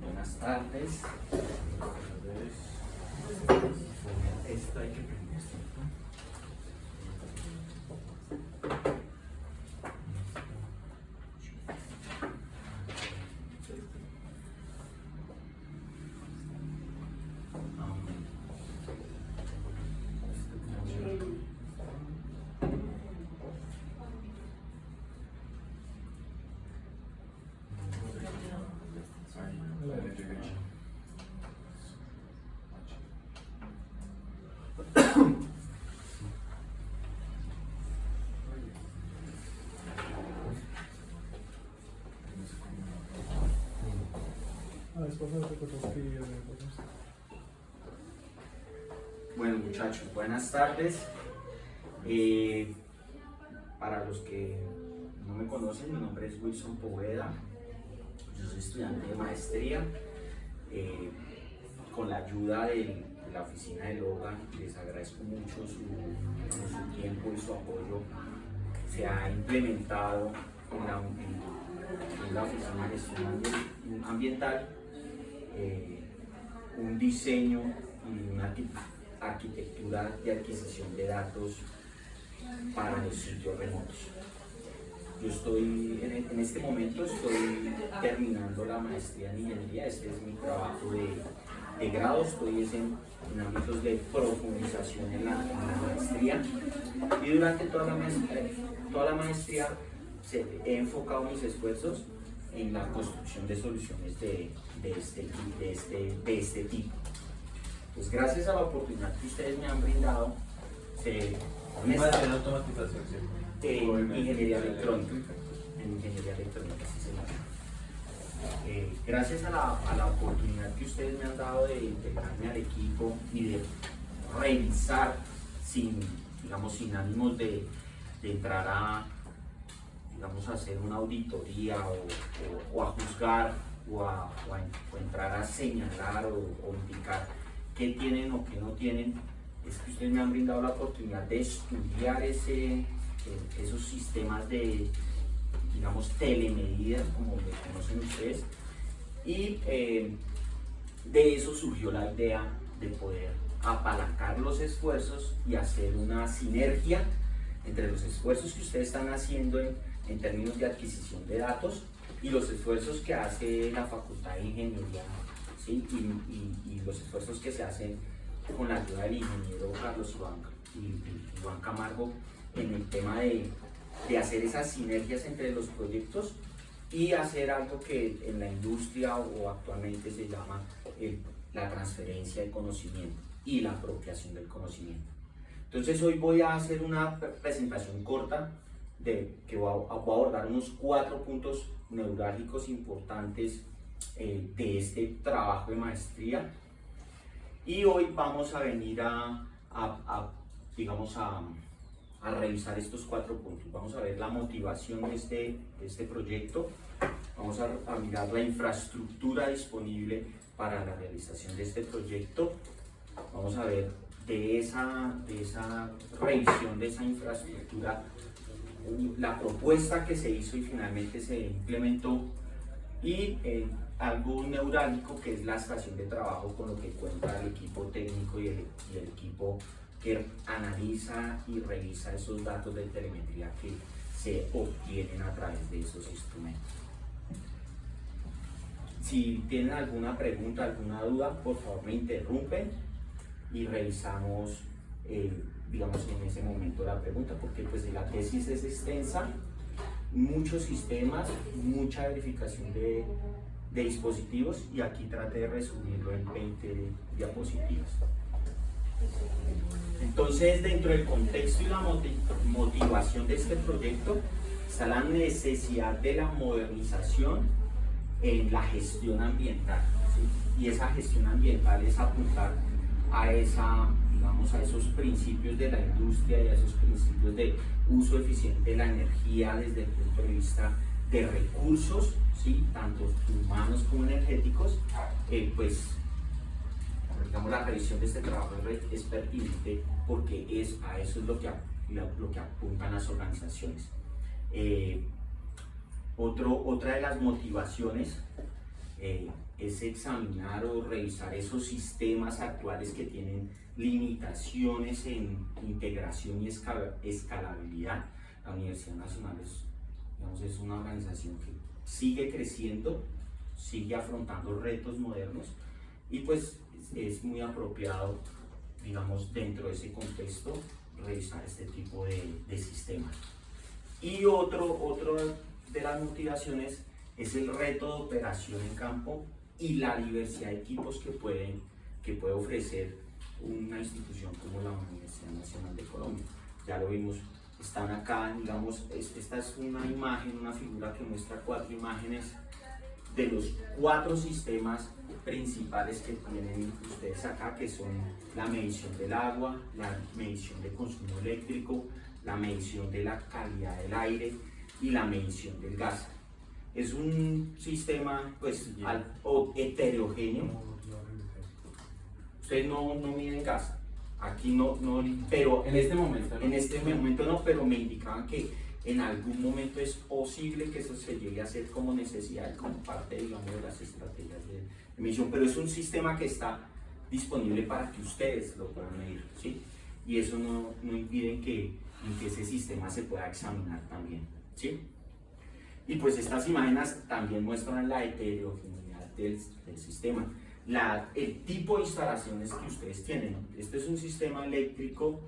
Buenas tardes. Esto hay que prender, ¿cierto? Bueno, muchachos, buenas tardes. Para los que no me conocen, mi nombre es Wilson Poveda. Yo soy estudiante de maestría. Con la ayuda de la oficina de Logan, les agradezco mucho su tiempo y su apoyo. Se ha implementado en la oficina de gestión ambiental un diseño y una arquitectura de adquisición de datos para los sitios remotos. Yo estoy, en este momento estoy terminando la maestría en ingeniería. Este es mi trabajo de grado. Estoy en ámbitos de profundización en la maestría, y durante toda la maestría he enfocado mis esfuerzos en la construcción de soluciones de este tipo. Pues gracias a la oportunidad que ustedes me han brindado, automatización, ingeniería electrónica. En ingeniería electrónica, sí, señor. Gracias a la oportunidad que ustedes me han dado de integrarme al equipo y de revisar sin ánimos de entrar a hacer una auditoría o a juzgar o entrar a señalar o indicar qué tienen o qué no tienen. Es que ustedes me han brindado la oportunidad de estudiar esos sistemas de, telemedidas, como lo conocen ustedes, y de eso surgió la idea de poder apalancar los esfuerzos y hacer una sinergia entre los esfuerzos que ustedes están haciendo en términos de adquisición de datos y los esfuerzos que hace la Facultad de Ingeniería, ¿sí? y los esfuerzos que se hacen con la ayuda del ingeniero Carlos Iván Camargo en el tema de hacer esas sinergias entre los proyectos y hacer algo que en la industria o actualmente se llama la transferencia de conocimiento y la apropiación del conocimiento. Entonces hoy voy a hacer una presentación corta que voy a abordar unos 4 puntos neurálgicos importantes de este trabajo de maestría, y hoy vamos a venir a revisar estos 4 puntos. Vamos a ver la motivación de este proyecto, vamos a mirar la infraestructura disponible para la realización de este proyecto, vamos a ver de esa revisión de esa infraestructura la propuesta que se hizo y finalmente se implementó, y algo neurálgico que es la estación de trabajo, con lo que cuenta el equipo técnico y el equipo que analiza y revisa esos datos de telemetría que se obtienen a través de esos instrumentos. Si tienen alguna pregunta, alguna duda, por favor me interrumpen y revisamos en ese momento la pregunta, porque pues la tesis es extensa, muchos sistemas, mucha verificación de dispositivos, y aquí traté de resumirlo en 20 diapositivas. Entonces, dentro del contexto y la motivación de este proyecto está la necesidad de la modernización en la gestión ambiental, ¿sí? Y esa gestión ambiental es apuntar a esos principios de la industria y a esos principios de uso eficiente de la energía desde el punto de vista de recursos, ¿sí? Tanto humanos como energéticos. La revisión de este trabajo es pertinente porque a eso es lo que apuntan las organizaciones. Otra de las motivaciones es examinar o revisar esos sistemas actuales que tienen limitaciones en integración y escalabilidad. La Universidad Nacional es una organización que sigue creciendo, sigue afrontando retos modernos y pues es muy apropiado, digamos, dentro de ese contexto, revisar este tipo de sistemas. Y otro de las motivaciones es el reto de operación en campo y la diversidad de equipos que puede ofrecer una institución como la Universidad Nacional de Colombia. Ya lo vimos, están acá, digamos, esta es una imagen, una figura que muestra 4 imágenes de los 4 sistemas principales que tienen ustedes acá, que son la medición del agua, la medición de consumo eléctrico, la medición de la calidad del aire y la medición del gas. Es un sistema pues heterogéneo. Ustedes no miden gas, aquí no, pero en este momento no, pero me indicaban que en algún momento es posible que eso se llegue a hacer como necesidad, como parte, digamos, de las estrategias de emisión, pero es un sistema que está disponible para que ustedes lo puedan medir, ¿sí? Y eso no impide que ese sistema se pueda examinar también, ¿sí? Y pues estas imágenes también muestran la heterogeneidad del sistema, el tipo de instalaciones que ustedes tienen. Este es un sistema eléctrico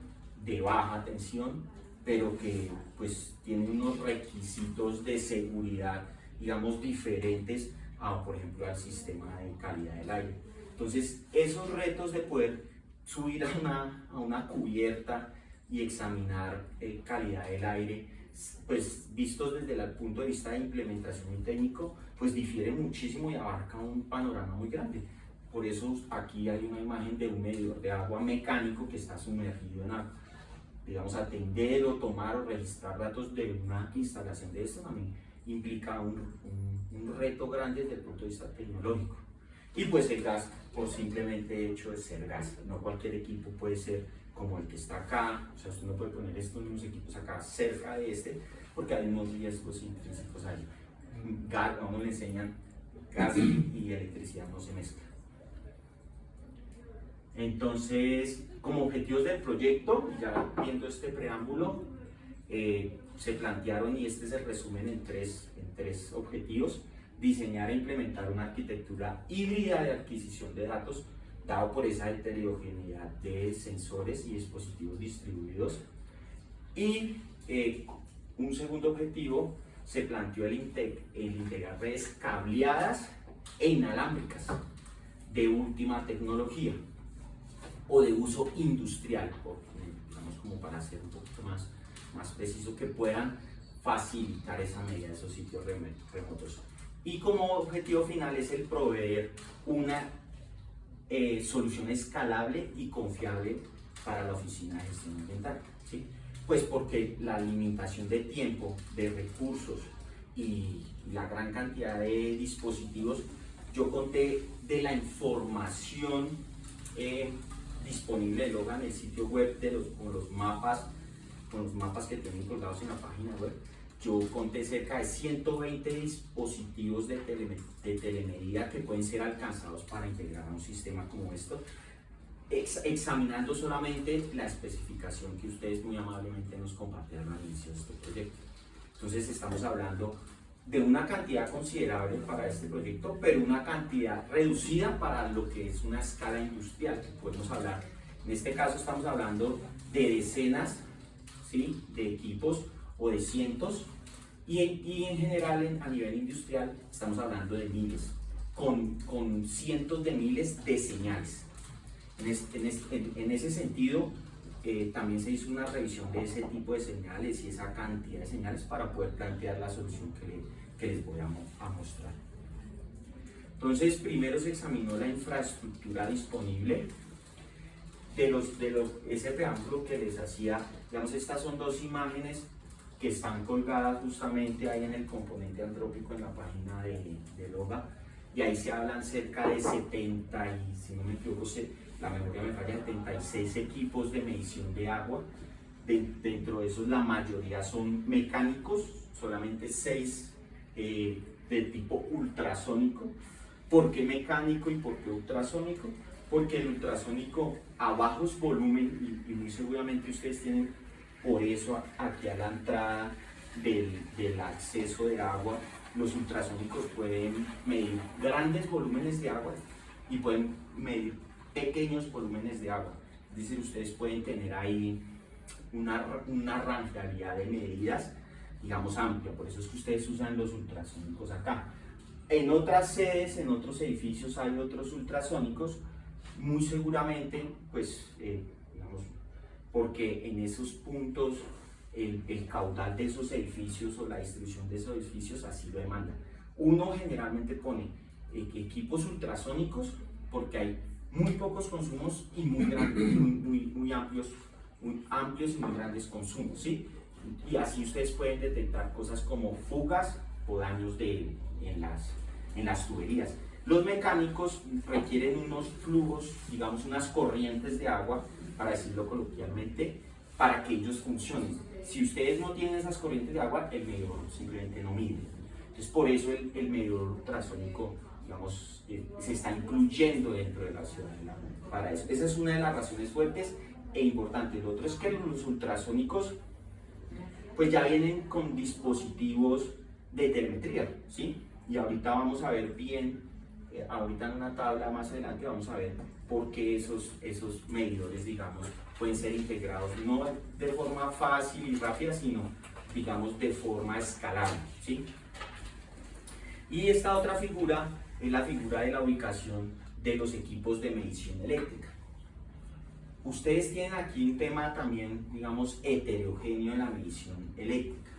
de baja tensión, pero que pues tiene unos requisitos de seguridad, digamos, diferentes a, por ejemplo, al sistema de calidad del aire. Entonces, esos retos de poder subir a una cubierta y examinar calidad del aire, pues vistos desde el punto de vista de implementación y técnico, pues difiere muchísimo y abarca un panorama muy grande. Por eso aquí hay una imagen de un medidor de agua mecánico que está sumergido en agua. Digamos, atender o tomar o registrar datos de una instalación de esto también implica un reto grande desde el punto de vista tecnológico. Y pues el gas, por simplemente hecho de ser gas, no cualquier equipo puede ser como el que está acá, o sea, usted no puede poner estos mismos equipos acá cerca de este, porque hay unos riesgos intrínsecos ahí. Gas, a uno le enseñan gas y electricidad no se mezclan. Entonces, como objetivos del proyecto, ya viendo este preámbulo, se plantearon, y este es el resumen en tres objetivos: diseñar e implementar una arquitectura híbrida de adquisición de datos, dado por esa heterogeneidad de sensores y dispositivos distribuidos. Y un segundo objetivo, se planteó el integrar redes cableadas e inalámbricas de última tecnología o de uso industrial, digamos, como para ser un poquito más preciso, que puedan facilitar esa medida de esos sitios remotos. Y como objetivo final es el proveer una solución escalable y confiable para la Oficina de Gestión Ambiental, ¿sí? Pues porque la limitación de tiempo, de recursos y la gran cantidad de dispositivos, yo conté de la información disponible de Loga en el sitio web con los mapas que tienen colgados en la página web. Yo conté cerca de 120 dispositivos de telemedida que pueden ser alcanzados para integrar a un sistema como esto, examinando solamente la especificación que ustedes muy amablemente nos compartieron al inicio de este proyecto. Entonces estamos hablando de una cantidad considerable para este proyecto, pero una cantidad reducida para lo que es una escala industrial, que podemos hablar. En este caso estamos hablando de decenas, ¿sí?, de equipos o de cientos, y en general a nivel industrial estamos hablando de miles, con cientos de miles de señales. En ese sentido, también se hizo una revisión de ese tipo de señales y esa cantidad de señales para poder plantear la solución que les voy a mostrar. Entonces, primero se examinó la infraestructura disponible ese preámbulo que les hacía. Digamos, estas son dos imágenes que están colgadas justamente ahí en el componente antrópico en la página de Loga, y ahí se hablan cerca de 70, y si no me equivoco, la memoria me falla, 76 equipos de medición de agua. Dentro de esos la mayoría son mecánicos, solamente 6 de tipo ultrasónico. ¿Por qué mecánico y por qué ultrasónico? Porque el ultrasónico a bajos volúmenes, y muy seguramente ustedes tienen por eso aquí a la entrada del acceso de agua, los ultrasónicos pueden medir grandes volúmenes de agua y pueden medir pequeños volúmenes de agua. Es decir, ustedes pueden tener ahí una rangaría de medidas, digamos, amplia. Por eso es que ustedes usan los ultrasónicos acá. En otras sedes, en otros edificios hay otros ultrasónicos, muy seguramente, pues, digamos, porque en esos puntos el caudal de esos edificios o la distribución de esos edificios así lo demanda. Uno generalmente pone equipos ultrasónicos porque hay muy pocos consumos y muy grandes, muy amplios y muy grandes consumos, ¿sí? Y así ustedes pueden detectar cosas como fugas o daños en las tuberías. Los mecánicos requieren unos flujos, digamos unas corrientes de agua, para decirlo coloquialmente, para que ellos funcionen. Si ustedes no tienen esas corrientes de agua, el medidor simplemente no mide. Entonces, por eso el medidor ultrasónico, digamos, se está incluyendo dentro de la ciudad para eso. Esa es una de las razones fuertes e importantes. Lo otro es que los ultrasónicos pues ya vienen con dispositivos de telemetría, ¿sí? Y ahorita vamos a ver bien, ahorita en una tabla más adelante vamos a ver por qué esos medidores, digamos, pueden ser integrados no de forma fácil y rápida, sino, digamos, de forma escalable, ¿sí? Y esta otra figura es la figura de la ubicación de los equipos de medición eléctrica. Ustedes tienen aquí un tema también, digamos, heterogéneo en la medición eléctrica.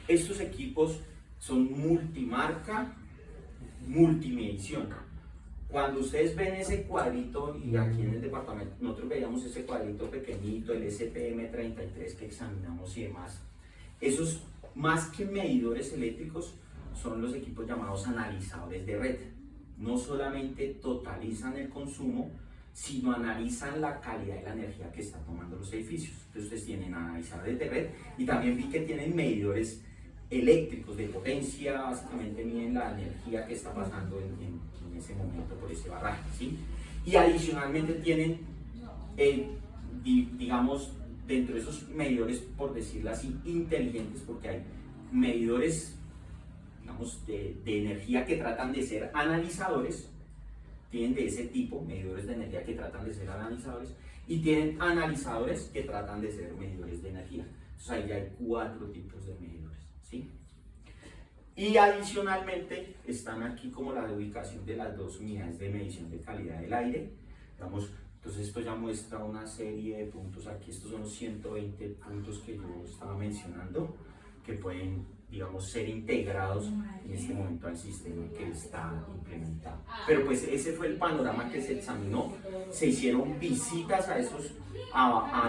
Estos equipos son multimarca, multimedición. Cuando ustedes ven ese cuadrito, y aquí en el departamento, nosotros veíamos ese cuadrito pequeñito, el SPM33 que examinamos y demás, esos más que medidores eléctricos son los equipos llamados analizadores de red. No solamente totalizan el consumo, sino analizan la calidad de la energía que están tomando los edificios. Entonces ustedes tienen analizadores de red y también vi que tienen medidores eléctricos de potencia, básicamente miden la energía que está pasando en ese momento por ese barraje, ¿sí? Y adicionalmente tienen, digamos, dentro de esos medidores, por decirlo así, inteligentes, porque hay medidores, digamos, de energía que tratan de ser analizadores, tienen de ese tipo, medidores de energía que tratan de ser analizadores, y tienen analizadores que tratan de ser medidores de energía. Entonces ahí ya hay 4 tipos de medidores, ¿sí? Y adicionalmente están aquí como la ubicación de las 2 unidades de medición de calidad del aire. Digamos, entonces esto ya muestra una serie de puntos aquí, estos son los 120 puntos que yo estaba mencionando, que pueden, digamos, ser integrados en este momento al sistema que está implementado. Pero pues ese fue el panorama que se examinó. Se hicieron visitas a esos,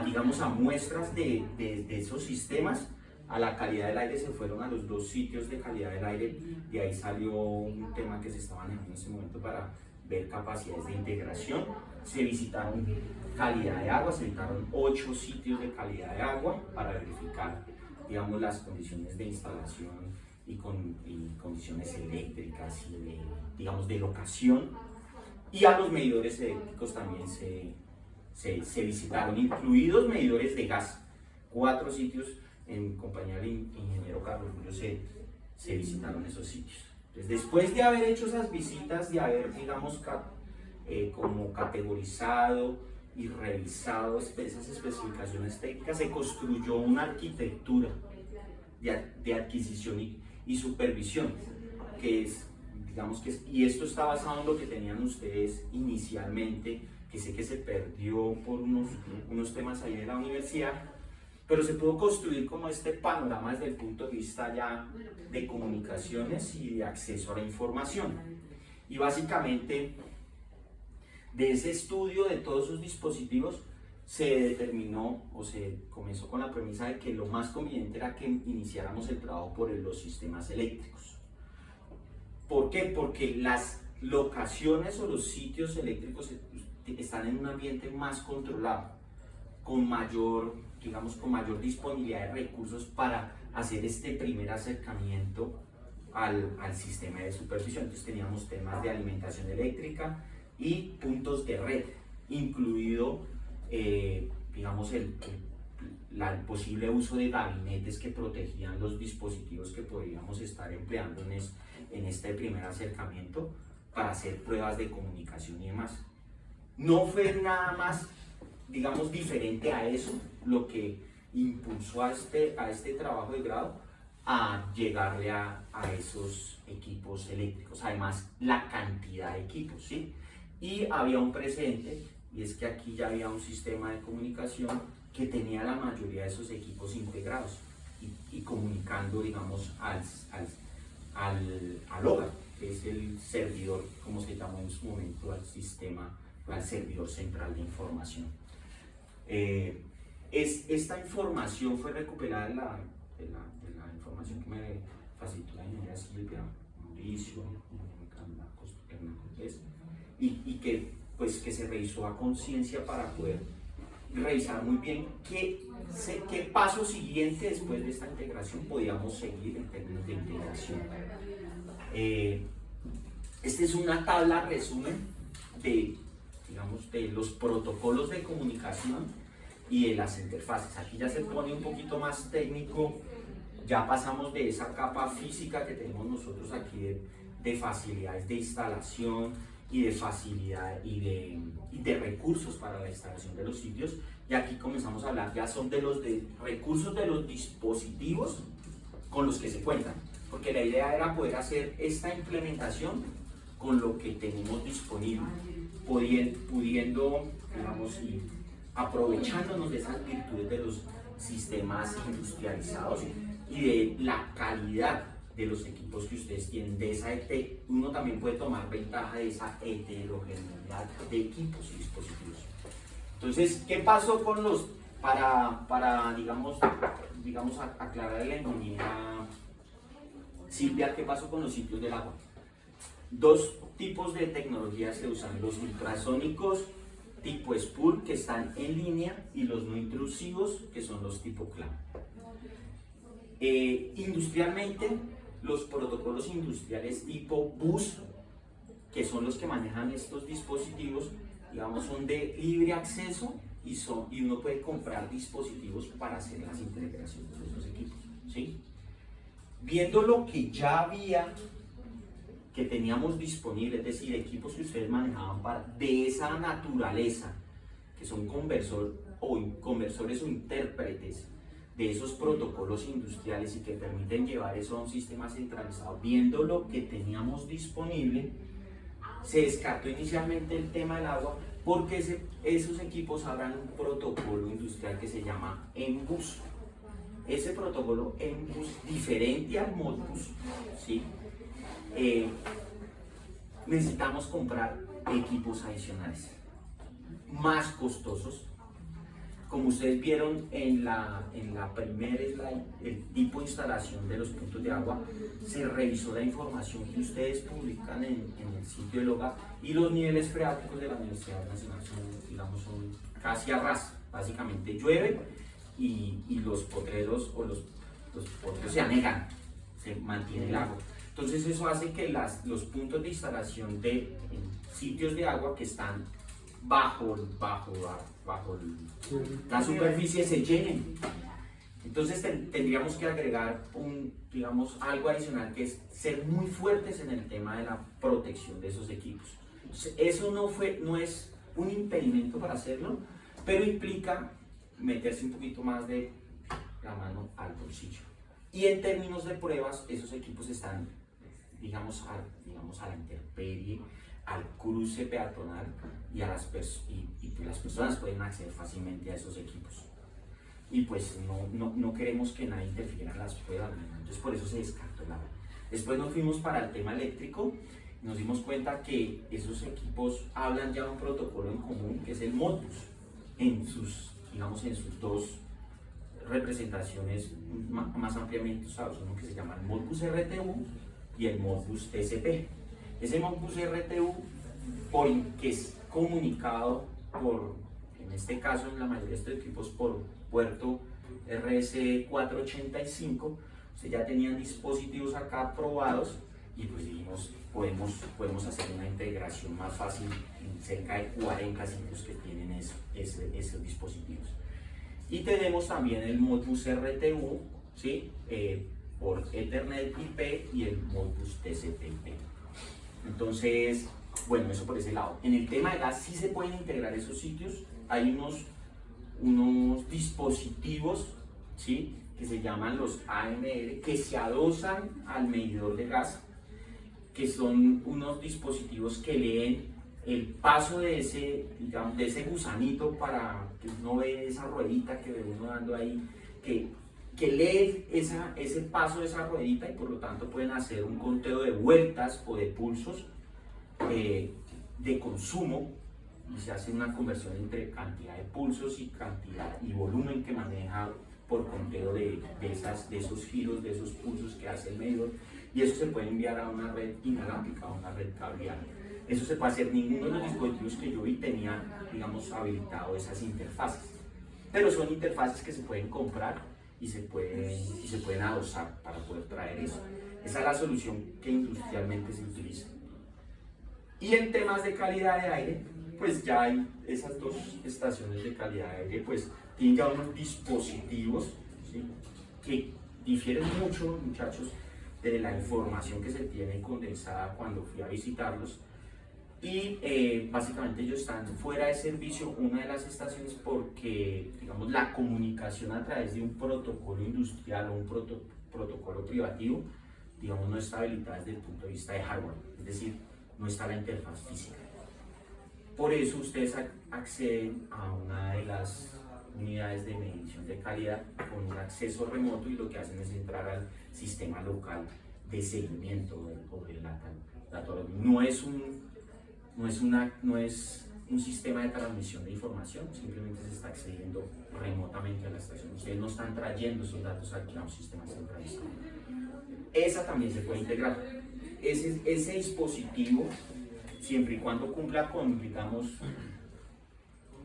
digamos, a muestras de esos sistemas. A la calidad del aire se fueron a los 2 sitios de calidad del aire, y ahí salió un tema que se estaba manejando en ese momento para ver capacidades de integración. Se visitaron calidad de agua, se visitaron 8 sitios de calidad de agua para verificar, digamos, las condiciones de instalación y condiciones eléctricas y digamos, de locación. Y a los medidores eléctricos también se visitaron, incluidos medidores de gas. 4 sitios en compañía del ingeniero Carlos Julio se visitaron esos sitios. Entonces, después de haber hecho esas visitas, de haber, digamos, como categorizado y revisado esas especificaciones técnicas, se construyó una arquitectura de adquisición y supervisión, que es, digamos que y esto está basado en lo que tenían ustedes inicialmente, que sé que se perdió por unos temas ahí de la universidad, pero se pudo construir como este panorama desde el punto de vista ya de comunicaciones y de acceso a la información. Y básicamente, de ese estudio de todos esos dispositivos, se determinó o se comenzó con la premisa de que lo más conveniente era que iniciáramos el trabajo por los sistemas eléctricos. ¿Por qué? Porque las locaciones o los sitios eléctricos están en un ambiente más controlado, con mayor, digamos, con mayor disponibilidad de recursos para hacer este primer acercamiento al sistema de supervisión. Entonces teníamos temas de alimentación eléctrica y puntos de red, incluido, digamos, el posible uso de gabinetes que protegían los dispositivos que podríamos estar empleando en este primer acercamiento para hacer pruebas de comunicación y demás. No fue nada más, digamos, diferente a eso lo que impulsó a este trabajo de grado a llegarle a esos equipos eléctricos, además la cantidad de equipos, ¿sí? Y había un precedente, y es que aquí ya había un sistema de comunicación que tenía la mayoría de esos equipos integrados y comunicando, digamos, al hogar, que es el servidor, como se llamó en su momento, al sistema, al servidor central de información. Esta información fue recuperada de la información que me facilitó la ingeniera Silvia, Mauricio, Hernán Cortés, y que se revisó a conciencia para poder revisar muy bien qué paso siguiente después de esta integración podíamos seguir en términos de integración. Esta es una tabla resumen de los protocolos de comunicación y de las interfaces. Aquí ya se pone un poquito más técnico, ya pasamos de esa capa física que tenemos nosotros aquí de facilidades de instalación y de facilidad y de recursos para la instalación de los sitios, y aquí comenzamos a hablar ya son de los recursos de los dispositivos con los que se cuentan, porque la idea era poder hacer esta implementación con lo que tenemos disponible, pudiendo, digamos, y aprovechándonos de esas virtudes de los sistemas industrializados y de la calidad de los equipos que ustedes tienen, de esa uno también puede tomar ventaja de esa heterogeneidad de equipos y dispositivos. Entonces, ¿qué pasó con los, para digamos aclarar la ingeniera Silvia, qué pasó con los ciclos del agua? Dos tipos de tecnologías se usan, los ultrasónicos tipo spool, que están en línea, y los no intrusivos, que son los tipo clamp. Industrialmente, los protocolos industriales tipo bus, que son los que manejan estos dispositivos, digamos, son de libre acceso y uno puede comprar dispositivos para hacer las integraciones de esos equipos, ¿sí? Viendo lo que ya había, que teníamos disponible, es decir, equipos que ustedes manejaban de esa naturaleza, que son conversores o intérpretes de esos protocolos industriales y que permiten llevar eso a un sistema centralizado, viendo lo que teníamos disponible, se descartó inicialmente el tema del agua porque esos equipos hablan un protocolo industrial que se llama MBUS. Ese protocolo MBUS, diferente al Modbus, ¿sí? Necesitamos comprar equipos adicionales, más costosos. Como ustedes vieron en la primera slide, el tipo de instalación de los puntos de agua, se revisó la información que ustedes publican en el sitio del hogar, y los niveles freáticos de la Universidad Nacional son casi a ras. Básicamente llueve y los potreros se anegan, se mantiene el agua. Entonces eso hace que los puntos de instalación de sitios de agua que están bajo la superficie se llenen. Entonces tendríamos que agregar algo adicional, que es ser muy fuertes en el tema de la protección de esos equipos. Entonces, eso no es un impedimento para hacerlo, pero implica meterse un poquito más de la mano al bolsillo. Y en términos de pruebas, esos equipos están, digamos a la intemperie, al cruce peatonal, y las personas pueden acceder fácilmente a esos equipos. Y pues no queremos que nadie interfiera en las pruebas, ¿no? Entonces por eso se descartó el agua. Después nos fuimos para el tema eléctrico, nos dimos cuenta que esos equipos hablan ya de un protocolo en común, que es el Modbus, en sus dos representaciones más ampliamente usados, uno que se llama el Modbus RTU y el Modbus TCP. Ese Modbus RTU, que es comunicado en este caso en la mayoría de estos equipos, por puerto RS485, Ustedes ya tenían dispositivos acá probados y pues dijimos, podemos hacer una integración más fácil en cerca de 40 sitios que tienen esos dispositivos. Y tenemos también el Modbus RTU, ¿sí? Por Ethernet IP y el Modbus TCP/IP. Entonces, bueno, eso por ese lado. En el tema de gas sí se pueden integrar esos sitios. Hay unos dispositivos, ¿sí? Que se llaman los AMR, que se adosan al medidor de gas, que son unos dispositivos que leen el paso de digamos, de ese gusanito, para que uno ve esa ruedita que ve uno dando ahí, que lee ese paso de esa ruedita, y por lo tanto pueden hacer un conteo de vueltas o de pulsos de consumo, y se hace una conversión entre cantidad de pulsos y cantidad y volumen que maneja por conteo de esos giros, de esos pulsos que hace el medidor, y eso se puede enviar a una red inalámbrica, a una red cableada. Eso se puede hacer. Ninguno de los dispositivos que yo vi tenía, digamos, habilitado esas interfaces, pero son interfaces que se pueden comprar y se pueden adosar para poder traer eso. Esa es la solución que industrialmente se utiliza. Y en temas de calidad de aire, pues ya hay esas dos estaciones de calidad de aire, pues tienen ya unos dispositivos, ¿sí? Que difieren mucho, muchachos, de la información que se tiene condensada cuando fui a visitarlos. Y básicamente ellos están fuera de servicio, una de las estaciones, porque, digamos, la comunicación a través de un protocolo industrial o un protocolo privativo, digamos, no está habilitada desde el punto de vista de hardware, es decir, no está la interfaz física. Por eso ustedes acceden a una de las unidades de medición de calidad con un acceso remoto, y lo que hacen es entrar al sistema local de seguimiento del dato. No es un sistema de transmisión de información, simplemente se está accediendo remotamente a la estación. Ustedes no están trayendo esos datos aquí a un sistema centralizado. Esa también se puede integrar. Ese dispositivo, siempre y cuando cumpla con, digamos,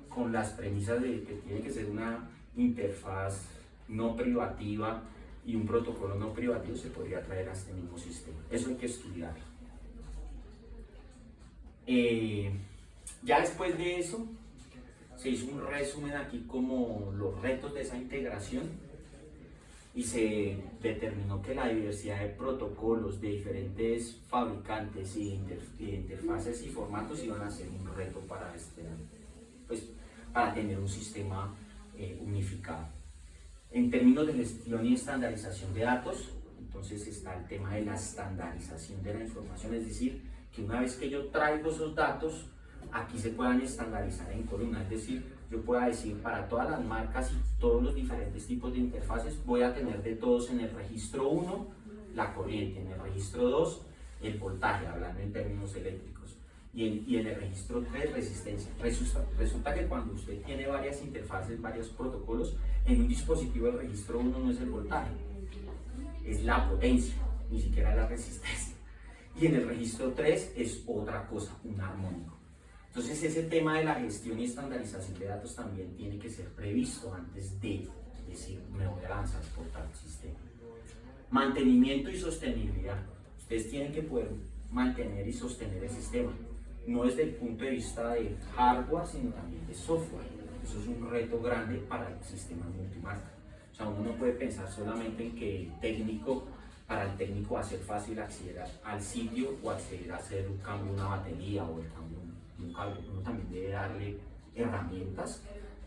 con las premisas de que tiene que ser una interfaz no privativa y un protocolo no privativo, se podría traer a este mismo sistema. Eso hay que estudiarlo. Ya después de eso, se hizo un resumen aquí como los retos de esa integración, y se determinó que la diversidad de protocolos de diferentes fabricantes y interfaces y formatos iban a ser un reto para para tener un sistema unificado. En términos de gestión y estandarización de datos, entonces está el tema de la estandarización de la información, es decir, que una vez que yo traigo esos datos, aquí se puedan estandarizar en columna, es decir, yo pueda decir para todas las marcas y todos los diferentes tipos de interfaces, voy a tener de todos en el registro 1 la corriente, en el registro 2 el voltaje, hablando en términos eléctricos, y en el registro 3 resistencia. Resulta que cuando usted tiene varias interfaces, varios protocolos, en un dispositivo el registro 1 no es el voltaje, es la potencia, ni siquiera la resistencia. Y en el registro 3 es otra cosa, un armónico. Entonces ese tema de la gestión y estandarización de datos también tiene que ser previsto antes de decir, me voy a lanzar por tal sistema. Mantenimiento y sostenibilidad. Ustedes tienen que poder mantener y sostener el sistema, no desde el punto de vista de hardware, sino también de software. Eso es un reto grande para el sistema multimarca. O sea, uno no puede pensar solamente en que para el técnico va a ser fácil acceder al sitio o acceder a hacer un cambio de una batería o el cambio de un cable. Uno también debe darle herramientas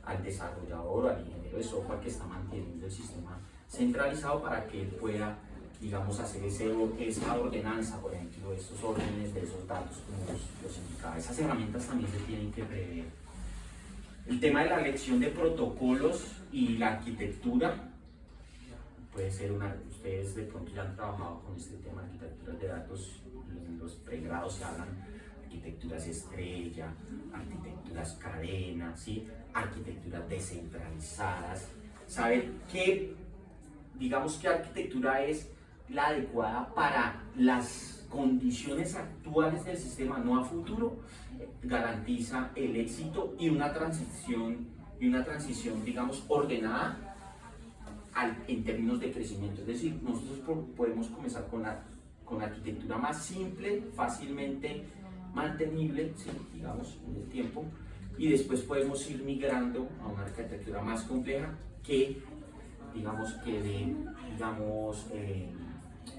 al desarrollador o al ingeniero de software que está manteniendo el sistema centralizado para que él pueda, digamos, hacer esa ordenanza, por ejemplo, esos órdenes de esos datos como los indicaba. Esas herramientas también se tienen que prever. El tema de la elección de protocolos y la arquitectura puede ser ustedes de pronto ya han trabajado con este tema de arquitecturas de datos, en los pregrados se hablan de arquitecturas estrella, arquitecturas cadena, ¿sí? Arquitecturas descentralizadas. Saber digamos, qué arquitectura es la adecuada para las condiciones actuales del sistema, no a futuro, garantiza el éxito y una transición, digamos, ordenada en términos de crecimiento. Es decir, nosotros podemos comenzar con la arquitectura más simple, fácilmente mantenible, ¿sí? Digamos, en el tiempo, y después podemos ir migrando a una arquitectura más compleja que, digamos,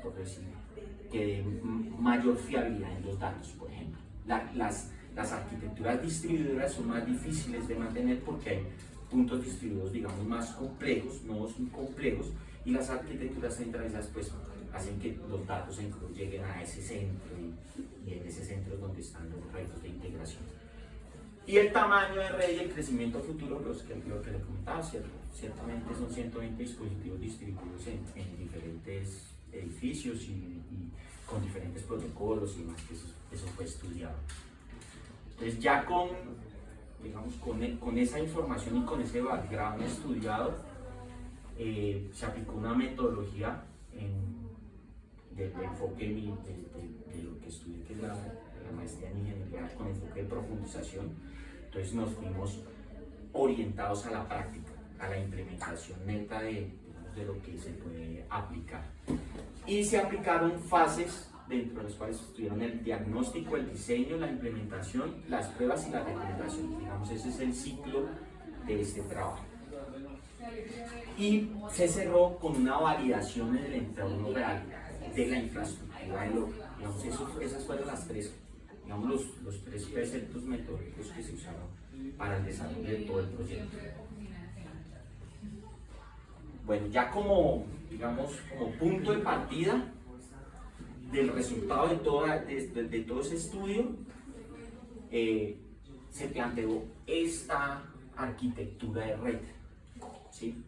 por decir, que dé mayor fiabilidad en los datos, por ejemplo. Las arquitecturas distribuidoras son más difíciles de mantener porque hay puntos distribuidos, digamos, más complejos, nodos complejos, y las arquitecturas centralizadas pues hacen que los datos lleguen a ese centro y en ese centro es donde están los retos de integración. Y el tamaño de red y el crecimiento futuro, lo que le comentaba, ciertamente son 120 dispositivos distribuidos en diferentes edificios y con diferentes protocolos y más, que eso fue estudiado. Entonces ya con esa información y con ese background estudiado, se aplicó una metodología de enfoque de lo que estudié, que es la maestría en ingeniería con enfoque de profundización. Entonces nos fuimos orientados a la práctica, a la implementación neta de lo que se puede aplicar. Y se aplicaron fases dentro de las cuales estuvieron el diagnóstico, el diseño, la implementación, las pruebas y la recomendación. Digamos, ese es el ciclo de este trabajo. Y se cerró con una validación en el entorno real de la infraestructura. Digamos, esas fueron las tres, digamos, los tres preceptos metodológicos que se usaron para el desarrollo de todo el proyecto. Bueno, ya como punto de partida del resultado de todo ese estudio, se planteó esta arquitectura de red, ¿sí?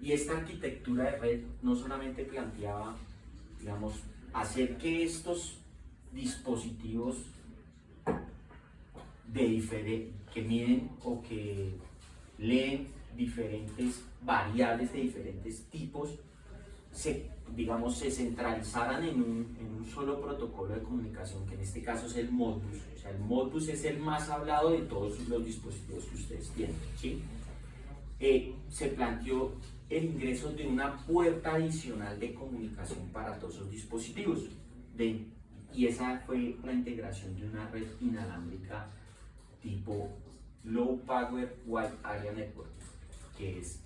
Y esta arquitectura de red no solamente planteaba, digamos, hacer que estos dispositivos que miden o que leen diferentes variables de diferentes tipos se centralizaran en un solo protocolo de comunicación, que en este caso es el Modbus. O sea, el Modbus es el más hablado de todos los dispositivos que ustedes tienen, ¿sí? Se planteó el ingreso de una puerta adicional de comunicación para todos los dispositivos, y esa fue la integración de una red inalámbrica tipo Low Power Wide Area Network, que es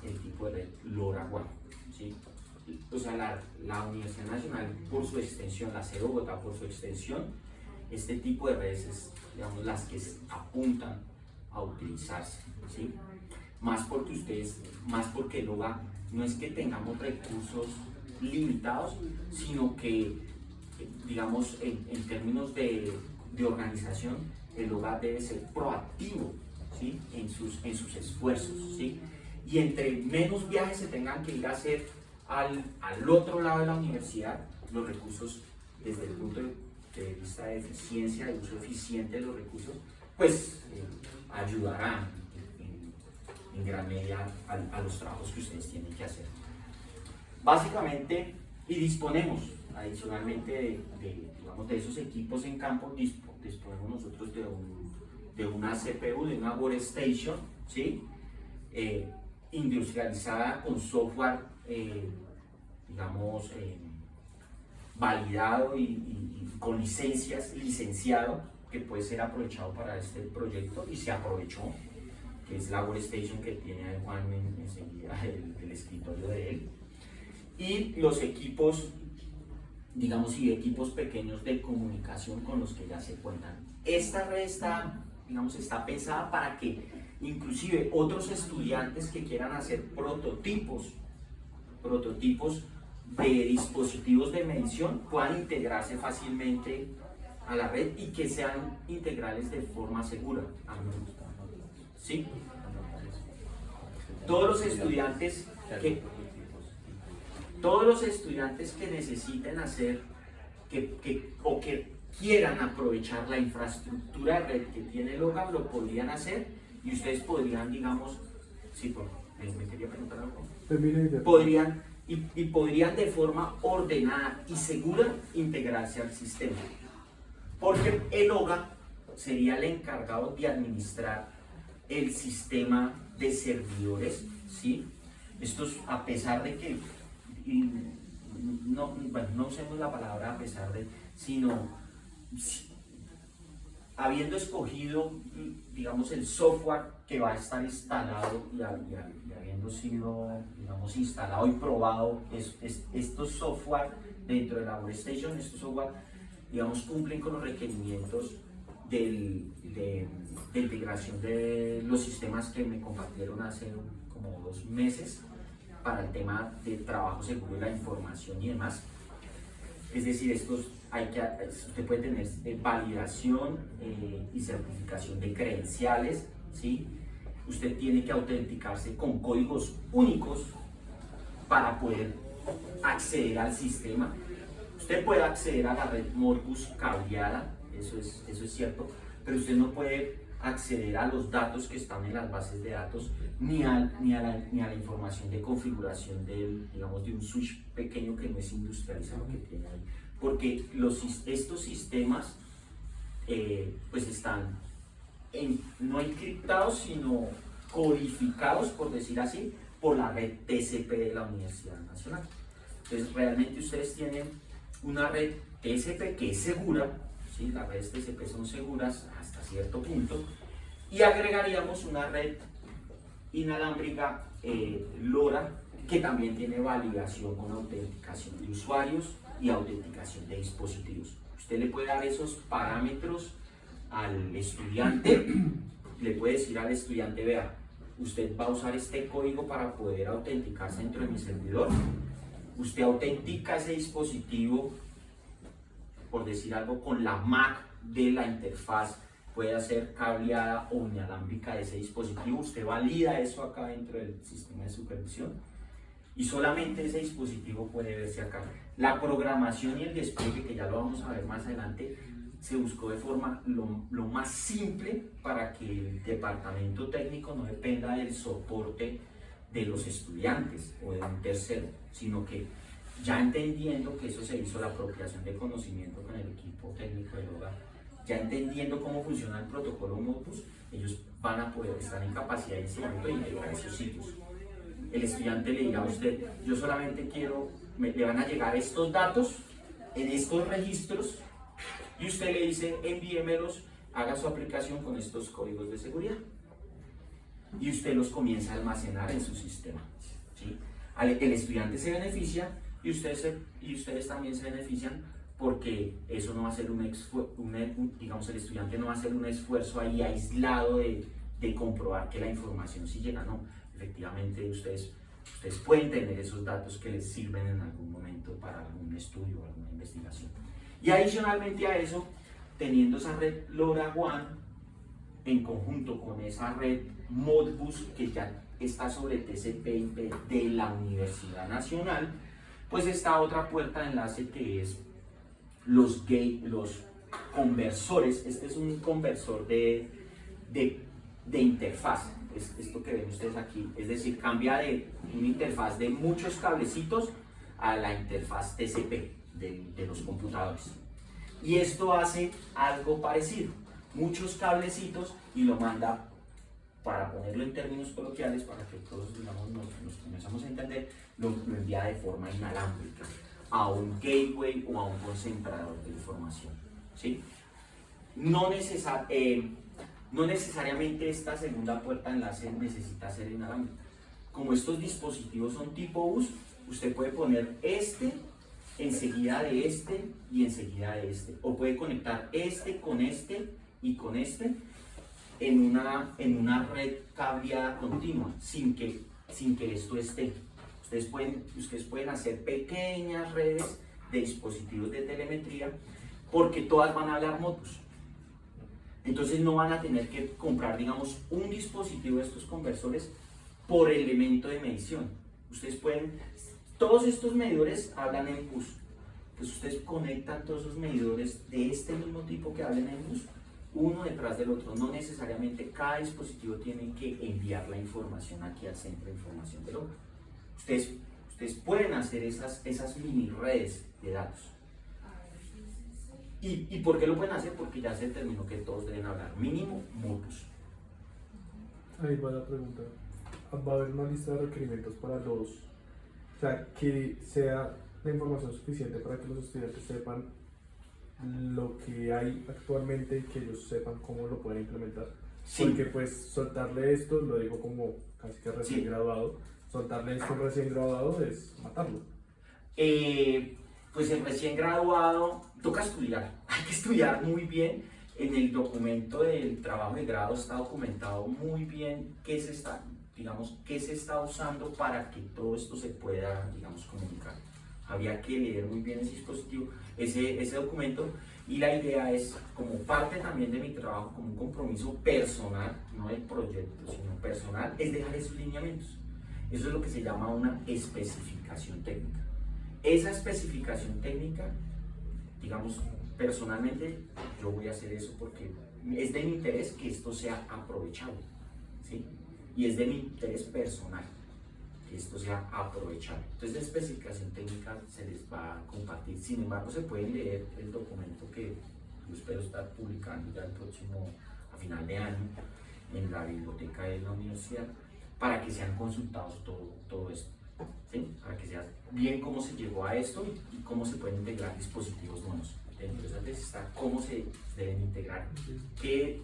el tipo de red LoRaWAN, ¿sí? O sea, la Universidad Nacional, por su extensión, la CE Bogotá, por su extensión, este tipo de redes es, digamos, las que apuntan a utilizarse, ¿sí? Más porque LoRa no es que tengamos recursos limitados, sino que, digamos, en términos de organización, el LoRa debe ser proactivo, ¿sí? en sus esfuerzos, ¿sí? Y entre menos viajes se tengan que ir a hacer al otro lado de la universidad, los recursos, desde el punto de vista de eficiencia, de uso eficiente de los recursos, pues ayudarán en gran medida a los trabajos que ustedes tienen que hacer. Básicamente, y disponemos adicionalmente de esos equipos en campo, disponemos nosotros de una CPU, de una workstation, ¿sí? Industrializada con software, validado y con licenciado, que puede ser aprovechado para este proyecto, y se aprovechó, que es la workstation que tiene Juan enseguida, el escritorio de él, y los equipos, digamos, y equipos pequeños de comunicación con los que ya se cuentan. Esta red está pensada para que inclusive otros estudiantes que quieran hacer prototipos de dispositivos de medición puedan integrarse fácilmente a la red y que sean integrales de forma segura. ¿Sí? Todos los estudiantes que necesiten hacer o que quieran aprovechar la infraestructura de red que tiene LoRa lo podrían hacer, y ustedes podrían, digamos, me quería preguntar algo. Podrían de forma ordenada y segura integrarse al sistema, porque el LoRa sería el encargado de administrar el sistema de servidores, ¿sí? Estos, a pesar de que, y no, bueno, no usemos la palabra a pesar de, sino habiendo escogido, digamos, el software que va a estar instalado y habiendo sido, digamos, instalado y probado, estos software dentro de la Workstation, estos software, digamos, cumplen con los requerimientos de integración de los sistemas que me compartieron hace como 2 meses para el tema de trabajo seguro de la información y demás. Es decir, usted puede tener validación y certificación de credenciales, ¿sí? Usted tiene que autenticarse con códigos únicos para poder acceder al sistema. Usted puede acceder a la red Modbus cableada, eso es cierto, pero usted no puede acceder a los datos que están en las bases de datos ni a la información de configuración digamos, de un switch pequeño que no es industrializado que tiene ahí, porque estos sistemas pues están no encriptados sino codificados, por decir así, por la red TCP de la Universidad Nacional. Entonces realmente ustedes tienen una red TCP que es segura, ¿sí? Las redes TCP son seguras hasta cierto punto, y agregaríamos una red inalámbrica LoRa que también tiene validación con autenticación de usuarios y autenticación de dispositivos. Usted le puede dar esos parámetros al estudiante, le puede decir al estudiante, vea, usted va a usar este código para poder autenticarse dentro de mi servidor, usted autentica ese dispositivo, por decir algo, con la MAC de la interfaz, puede ser cableada o inalámbrica de ese dispositivo, usted valida eso acá dentro del sistema de supervisión y solamente ese dispositivo puede verse acá. La programación y el despliegue, que ya lo vamos a ver más adelante, se buscó de forma lo más simple para que el departamento técnico no dependa del soporte de los estudiantes o de un tercero, sino que ya entendiendo que eso se hizo la apropiación de conocimiento con el equipo técnico del hogar, ya entendiendo cómo funciona el protocolo Modbus, ellos van a poder estar en capacidad de enseñamiento e integrar esos sitios. El estudiante le dirá a usted, yo solamente quiero, le van a llegar estos datos en estos registros y usted le dice, envíemelos, haga su aplicación con estos códigos de seguridad. Y usted los comienza a almacenar en su sistema, ¿sí? El estudiante se beneficia y ustedes también se benefician, porque eso no va a ser digamos, el estudiante no va a hacer un esfuerzo ahí aislado de comprobar que la información sí llega, no. Efectivamente, ustedes pueden tener esos datos que les sirven en algún momento para algún estudio o alguna investigación. Y adicionalmente a eso, teniendo esa red LoRaWAN en conjunto con esa red Modbus que ya está sobre TCP/IP de la Universidad Nacional, pues está otra puerta de enlace que es los conversores. Este es un conversor de interfaz, esto que ven ustedes aquí, es decir, cambia de una interfaz de muchos cablecitos a la interfaz TCP de los computadores. Y esto hace algo parecido, muchos cablecitos, y lo manda, para ponerlo en términos coloquiales, para que todos, digamos, nos comenzamos a entender, lo envía de forma inalámbrica a un gateway o a un concentrador de información, ¿sí? No necesariamente esta segunda puerta de enlace necesita ser inalámbrica. Como estos dispositivos son tipo bus, usted puede poner enseguida de este y enseguida de este, o puede conectar este y con este en una red cableada continua sin que esto esté. Ustedes pueden hacer pequeñas redes de dispositivos de telemetría, porque todas van a hablar Modbus. Entonces no van a tener que comprar, digamos, un dispositivo de estos conversores por elemento de medición. Todos estos medidores hablan en bus. Entonces ustedes conectan todos esos medidores de este mismo tipo que hablan en bus, uno detrás del otro. No necesariamente cada dispositivo tiene que enviar la información aquí al centro de información del hogar. Ustedes pueden hacer esas mini redes de datos. ¿Y por qué lo pueden hacer? Porque ya se determinó que todos deben hablar mínimo Modbus. Ahí va la pregunta. va a haber una lista de requerimientos para los, o sea, que sea la información suficiente para que los estudiantes sepan lo que hay actualmente y que ellos sepan cómo lo pueden implementar. Sí. Porque pues soltarle esto, lo digo como casi que recién graduado, soltarle esto recién graduado es matarlo. Pues el recién graduado toca estudiar, hay que estudiar muy bien. En el documento del trabajo de grado está documentado muy bien qué se está, digamos, qué se está usando para que todo esto se pueda, digamos, comunicar. Había que leer muy bien ese dispositivo, ese documento, y la idea es, como parte también de mi trabajo, como un compromiso personal, no del proyecto, sino personal, es dejar esos lineamientos. Eso es lo que se llama una especificación técnica. Esa especificación técnica, digamos, personalmente yo voy a hacer eso porque es de mi interés que esto sea aprovechable, ¿sí? Y es de mi interés personal que esto sea aprovechable. Entonces la especificación técnica se les va a compartir. Sin embargo, se pueden leer el documento que yo espero estar publicando ya el próximo, a final de año, en la biblioteca de la universidad, para que sean consultados todo esto, ¿sí? Para que sean bien cómo se llegó a esto y cómo se pueden integrar dispositivos nuevos. Dentro de esa tesis está cómo se deben integrar, qué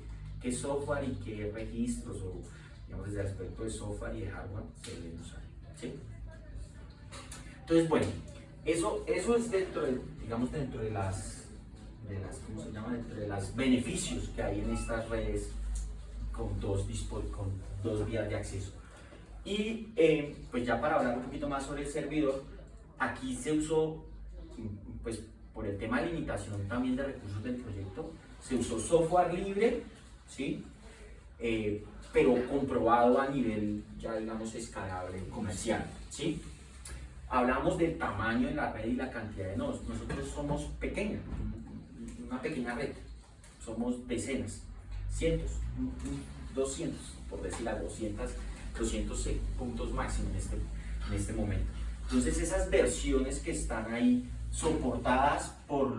software y qué registros, o digamos desde el aspecto de software y de hardware, se deben usar, ¿sí? Entonces, bueno, eso es dentro de, digamos, dentro de las ¿cómo se llama? Dentro de los beneficios que hay en estas redes con dos vías de acceso. Y pues ya para hablar un poquito más sobre el servidor, aquí se usó, pues por el tema de limitación también de recursos del proyecto, se usó software libre, ¿sí? Pero comprobado a nivel, ya digamos, escalable, comercial, ¿sí? Hablamos del tamaño de la red y la cantidad de nodos. Nosotros somos pequeños, una pequeña red, somos decenas, cientos, 200, por decir algo, 200 puntos máximo en este momento. Entonces esas versiones que están ahí soportadas por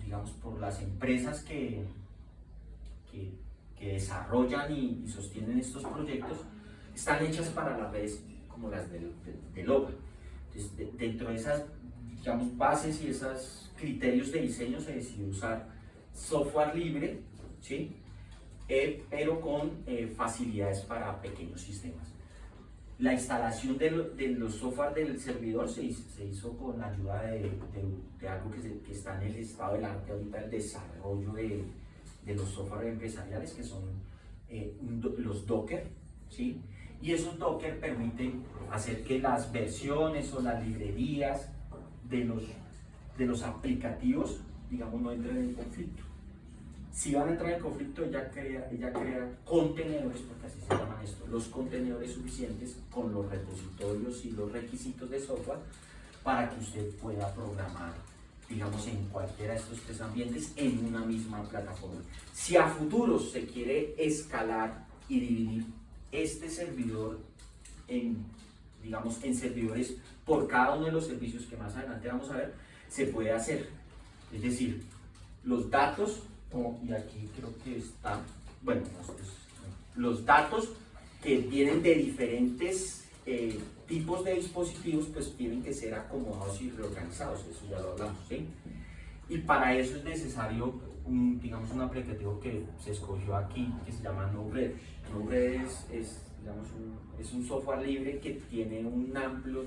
digamos, por las empresas que desarrollan y sostienen estos proyectos, están hechas para las redes como las de LoRa. Entonces, dentro de esas, digamos, bases y esos criterios de diseño se decidió usar software libre, ¿sí? Pero con facilidades para pequeños sistemas. La instalación de los software del servidor se hizo con la ayuda de algo que está en el estado del arte ahorita, el desarrollo de los software empresariales, que son los Docker, ¿sí? Y esos Docker permiten hacer que las versiones o las librerías de los aplicativos, digamos, no entren en conflicto. Si van a entrar en conflicto, ella crea contenedores, porque así se llaman esto, los contenedores suficientes con los repositorios y los requisitos de software para que usted pueda programar, digamos, en cualquiera de estos tres ambientes en una misma plataforma. Si a futuro se quiere escalar y dividir este servidor digamos, en servidores por cada uno de los servicios que más adelante vamos a ver, se puede hacer. Es decir, los datos, y aquí creo que está, bueno, los datos que vienen de diferentes tipos de dispositivos, pues tienen que ser acomodados y reorganizados, eso ya lo hablamos, ¿sí? Y para eso es necesario digamos, un aplicativo que se escogió aquí, que se llama Node-RED. Node-RED es un software libre que tiene un amplio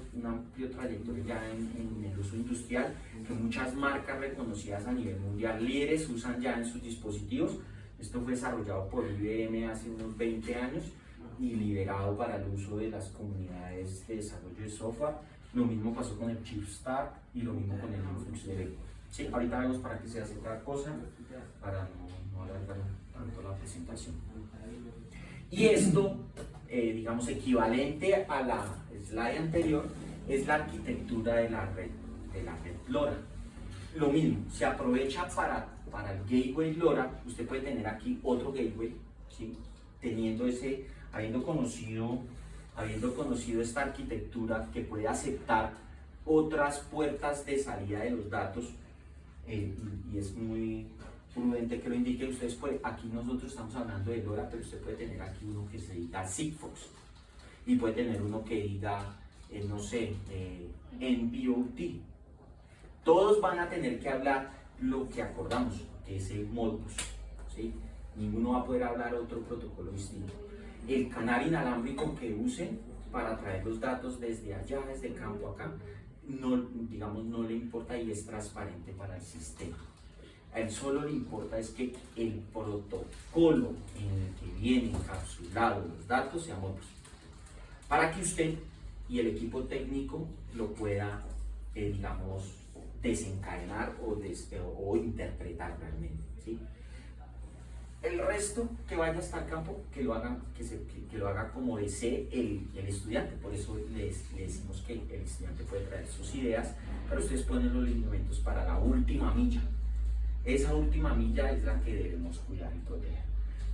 trayectoria ya en el uso industrial, que muchas marcas reconocidas a nivel mundial, líderes, usan ya en sus dispositivos. Esto fue desarrollado por IBM hace unos 20 años y liberado para el uso de las comunidades de desarrollo de software. Lo mismo pasó con el ChipStack y lo mismo con el InfluxDB. Sí, ahorita vemos para qué se hace cada cosa, para no alargar tanto la presentación. Y esto, digamos, equivalente a la slide anterior, es la arquitectura de la red LoRa. Lo mismo, se aprovecha para el gateway LoRa. Usted puede tener aquí otro gateway, ¿sí? Habiendo conocido esta arquitectura que puede aceptar otras puertas de salida de los datos, y es muy prudente que lo indique. Ustedes aquí nosotros estamos hablando de LoRa, pero usted puede tener aquí uno que se diga Sigfox. y puede tener uno que diga, no sé, NB-OT. Todos van a tener que hablar lo que acordamos, que es el Modbus, ¿sí? Ninguno va a poder hablar otro protocolo distinto. El canal inalámbrico que usen para traer los datos desde allá, desde el campo acá, no, digamos, no le importa y es transparente para el sistema. A él solo le importa es que el protocolo en el que vienen encapsulados los datos sea Modbus, para que usted y el equipo técnico lo pueda, digamos, desencadenar o interpretar realmente, ¿sí? El resto que vaya hasta el campo, que lo haga como desee el estudiante. Por eso le decimos que el estudiante puede traer sus ideas, pero ustedes ponen los lineamientos para la última milla. Esa última milla es la que debemos cuidar y proteger.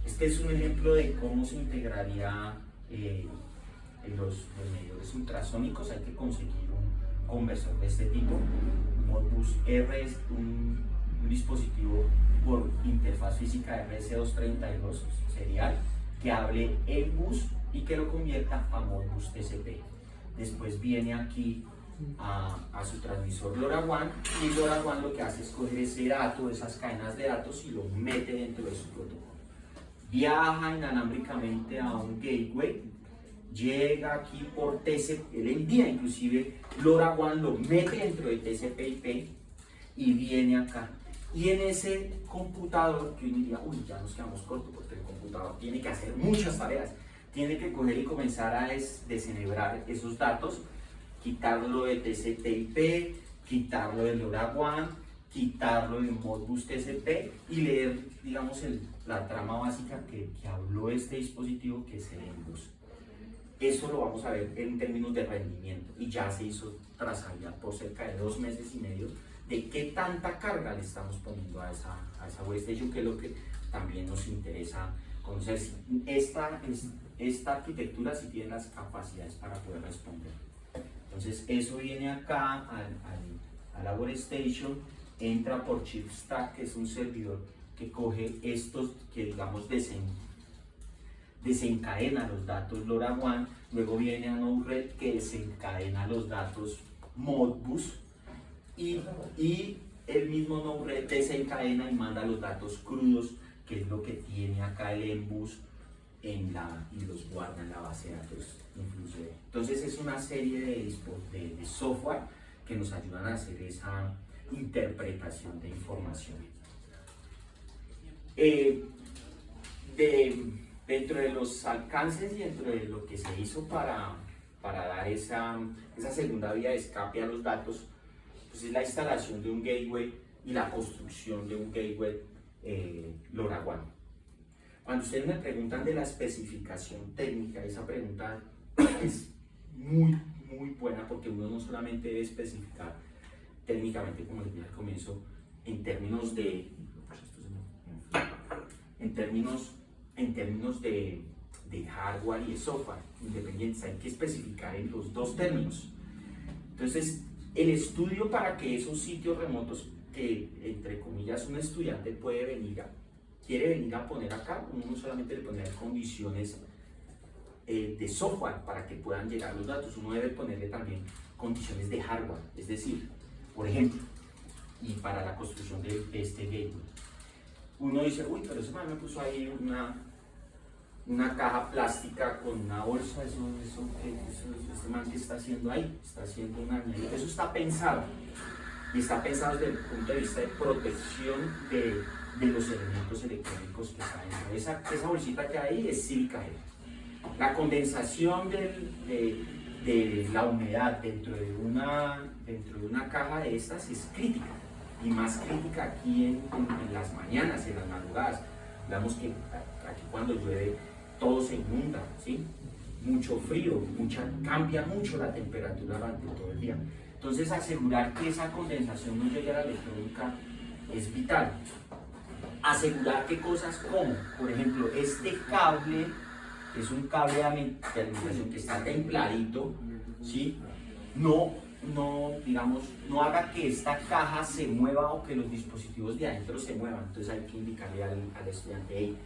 Este es un ejemplo de cómo se integraría en los medidores ultrasónicos. Hay que conseguir un conversor de este tipo. Modbus R es un dispositivo por interfaz física RS232 serial que hable el bus y que lo convierta a Modbus TCP. Después viene aquí a su transmisor LoRaWAN, y LoRaWAN lo que hace es coger ese dato, esas cadenas de datos, y lo mete dentro de su protocolo. Viaja inalámbricamente a un gateway, llega aquí por TCP, él envía inclusive LoRaWAN, lo mete dentro de TCP/IP y viene acá. Y en ese computador, que uno diría, uy, ya nos quedamos cortos porque el computador tiene que hacer muchas tareas, tiene que coger y comenzar a descenebrar esos datos, quitarlo de TCP/IP, quitarlo de LoRaWAN, quitarlo de Modbus TCP y leer, digamos, la trama básica que habló este dispositivo, que es el MBus. Eso lo vamos a ver en términos de rendimiento, y ya se hizo trazabilidad por cerca de 2 meses y medio de qué tanta carga le estamos poniendo a esa workstation, que es lo que también nos interesa conocer. Si esta arquitectura sí tiene las capacidades para poder responder. Entonces eso viene acá a la workstation, entra por ChipStack, que es un servidor que coge estos, que digamos desencadena los datos LoRaWAN, luego viene a Node-RED, que desencadena los datos Modbus, y el mismo Node-RED desencadena y manda los datos crudos, que es lo que tiene acá el MBus y los guarda en la base de datos inclusive. Entonces es una serie de software que nos ayudan a hacer esa interpretación de información. Dentro de los alcances y dentro de lo que se hizo para dar esa segunda vía de escape a los datos, pues es la instalación de un gateway y la construcción de un gateway LoRaWAN. Cuando ustedes me preguntan de la especificación técnica, esa pregunta es muy buena, porque uno no solamente debe especificar técnicamente, como les dije al comienzo, en términos de hardware y de software independientes, hay que especificar en los dos términos. Entonces, el estudio para que esos sitios remotos que, entre comillas, un estudiante quiere venir a poner acá, uno no solamente le pone condiciones de software para que puedan llegar los datos, uno debe ponerle también condiciones de hardware. Es decir, por ejemplo, y para la construcción de este gateway, uno dice, uy, pero ese man me puso ahí una caja plástica con una bolsa, este man que está haciendo ahí, está haciendo una añadida. Eso está pensado, y está pensado desde el punto de vista de protección de los elementos electrónicos que están dentro. Esa bolsita que hay es sílica gel. La condensación de la humedad dentro de una caja de estas es crítica, y más crítica aquí en las mañanas, en las madrugadas. Veamos que aquí cuando llueve todo se inunda, ¿sí? Mucho frío, cambia mucho la temperatura durante todo el día. Entonces, asegurar que esa condensación no llegue a la electrónica es vital. Asegurar que cosas como, por ejemplo, este cable, que es un cable de alimentación que está templadito, ¿sí? No haga que esta caja se mueva o que los dispositivos de adentro se muevan. Entonces hay que indicarle al estudiante, hey,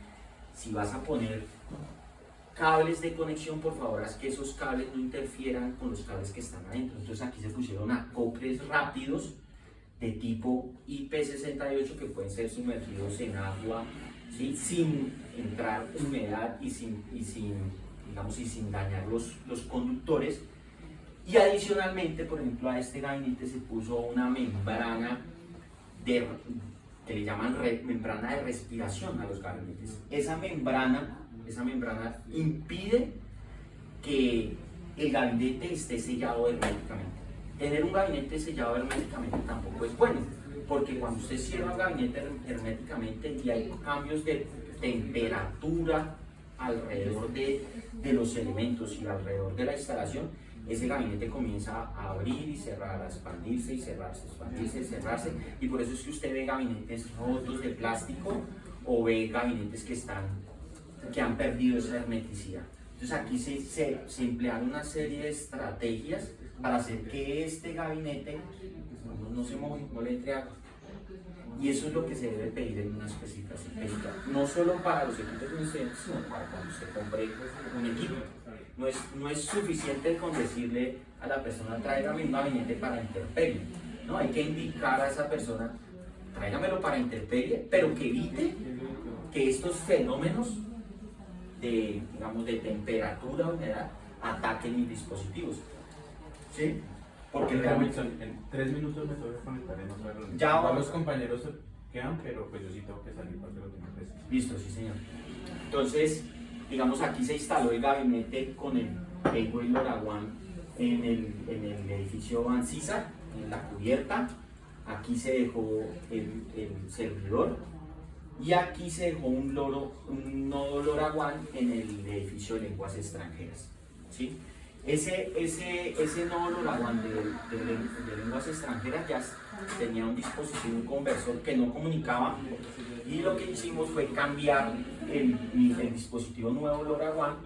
si vas a poner cables de conexión, por favor, haz que esos cables no interfieran con los cables que están adentro. Entonces aquí se pusieron acoples rápidos de tipo IP68 que pueden ser sumergidos en agua, ¿sí? Sin entrar humedad y sin dañar los conductores. Y adicionalmente, por ejemplo, a este gabinete se puso una membrana que le llaman membrana de respiración a los gabinetes. Esa membrana impide que el gabinete esté sellado herméticamente. Tener un gabinete sellado herméticamente tampoco es bueno, porque cuando usted cierra un gabinete herméticamente y hay cambios de temperatura alrededor de los elementos y alrededor de la instalación, ese gabinete comienza a abrir y cerrar, a expandirse y cerrarse, expandirse y cerrarse, y por eso es que usted ve gabinetes rotos de plástico o ve gabinetes que han perdido esa hermeticidad. Entonces aquí se emplearon una serie de estrategias para hacer que este gabinete no se moje, no le entre agua. Y eso es lo que se debe pedir en una especificación técnica, no solo para los equipos de usted, sino para cuando usted compre un equipo. No es suficiente con decirle a la persona, tráigame un gabinete para intemperie. No, hay que indicar a esa persona, tráigamelo para intemperie, pero que evite que estos fenómenos de temperatura, humedad, ataquen mis dispositivos. ¿Sí? Porque realmente... En 3 minutos me tengo que conectar en otra reunión. Ya vamos. Los compañeros se quedan, pero pues yo sí tengo que salir porque lo tengo presente. Listo, sí señor. Entonces, digamos, aquí se instaló el gabinete con el Gateway LoRaWAN en el edificio Ancisa, en la cubierta. Aquí se dejó el servidor y aquí se dejó un nodo LoRaWAN en el edificio de lenguas extranjeras, ¿sí? Ese nodo LoRaWAN de lenguas extranjeras ya tenía un dispositivo, un conversor que no comunicaba, y lo que hicimos fue cambiar el dispositivo nuevo LoRaWAN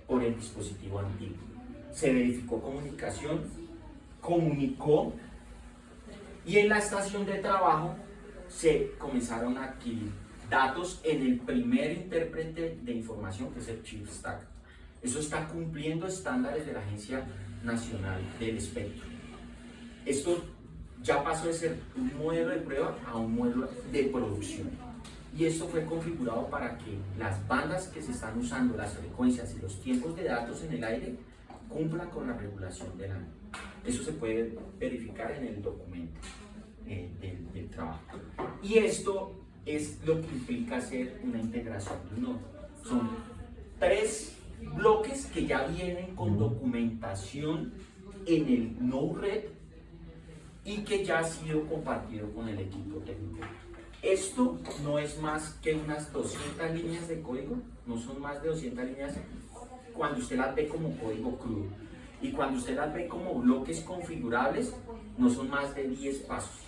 por el dispositivo antiguo. Se verificó comunicación, comunicó, y en la estación de trabajo se comenzaron a adquirir datos en el primer intérprete de información, que es el ChipStack. Eso está cumpliendo estándares de la Agencia Nacional del Espectro. Esto ya pasó de ser un modelo de prueba a un modelo de producción. Y esto fue configurado para que las bandas que se están usando, las frecuencias y los tiempos de datos en el aire cumplan con la regulación de la NOM. Eso se puede verificar en el documento del trabajo. Y esto es lo que implica hacer una integración de un nodo. Son 3 bloques que ya vienen con documentación en el Node-RED y que ya ha sido compartido con el equipo técnico. Esto no es más que unas 200 líneas de código, no son más de 200 líneas cuando usted las ve como código crudo, y cuando usted las ve como bloques configurables, no son más de 10 pasos.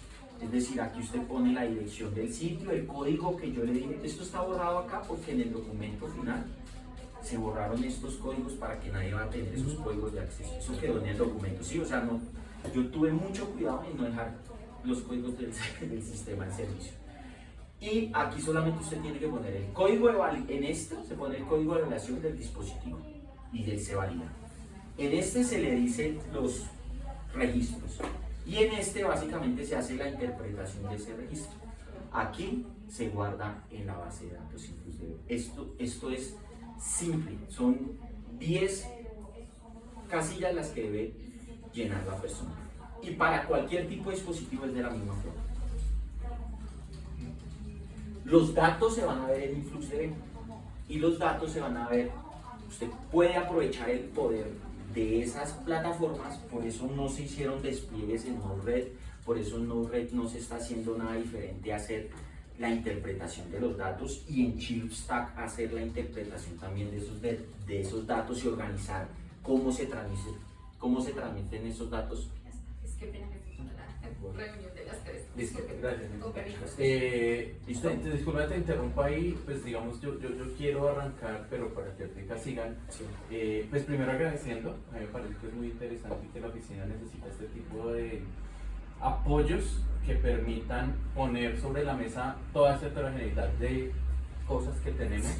Es decir, aquí usted pone la dirección del sitio, el código que yo le dije. Esto está borrado acá porque en el documento final se borraron estos códigos para que nadie va a tener esos códigos de acceso. Eso quedó en el documento, sí, o sea, no, yo tuve mucho cuidado en no dejar los códigos del sistema en servicio. Y aquí solamente usted tiene que poner el código en esto se pone el código de relación del dispositivo y se valida. En este se le dicen los registros y en este básicamente se hace la interpretación de ese registro. Aquí se guarda en la base de datos InfluxDB. Esto es simple, son 10 casillas las que debe llenar la persona, y para cualquier tipo de dispositivo es de la misma forma. Los datos se van a ver en InfluxDB y los datos se van a ver, usted puede aprovechar el poder de esas plataformas. Por eso no se hicieron despliegues en Node-RED, por eso en Node-RED no se está haciendo nada diferente a hacer la interpretación de los datos, y en ChipStack hacer la interpretación también de esos datos y organizar cómo se transmiten esos datos. Es que pena que se la reunión de las 3. Listo, gracias. Con permiso. Listo, disculpa, te interrumpo ahí. Pues digamos, yo quiero arrancar, pero para que ahorita sigan, Sí. pues primero agradeciendo. A mí me parece que es muy interesante y que la oficina necesita este tipo de apoyos que permitan poner sobre la mesa toda esta heterogeneidad de cosas que tenemos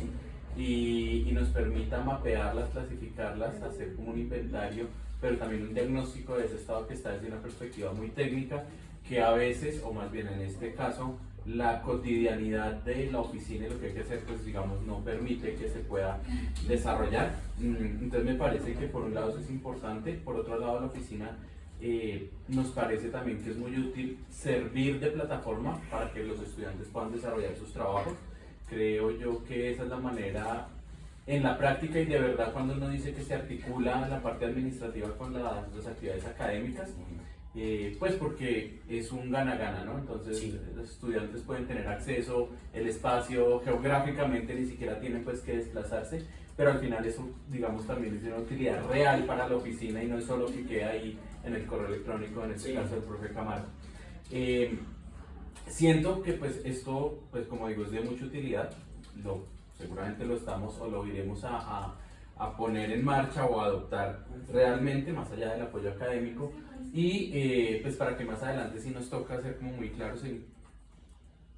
y nos permita mapearlas, clasificarlas, hacer como un inventario, pero también un diagnóstico de ese estado que está desde una perspectiva muy técnica, que a veces, o más bien en este caso, la cotidianidad de la oficina y lo que hay que hacer, pues digamos, no permite que se pueda desarrollar. Entonces me parece que por un lado eso es importante, por otro lado la oficina nos parece también que es muy útil servir de plataforma para que los estudiantes puedan desarrollar sus trabajos. Creo yo que esa es la manera, en la práctica y de verdad, cuando uno dice que se articula la parte administrativa con las actividades académicas, pues porque es un gana-gana, ¿no? Entonces Sí. los estudiantes pueden tener acceso, el espacio geográficamente ni siquiera tienen pues que desplazarse, pero al final eso, digamos, también es de una utilidad real para la oficina y no es solo que queda ahí en el correo electrónico, en este Sí. caso del profe Camargo. Siento que pues esto, pues como digo, es de mucha utilidad, seguramente lo estamos o lo iremos a poner en marcha o a adoptar realmente, más allá del apoyo académico, y pues para que más adelante sí nos toca ser como muy claros en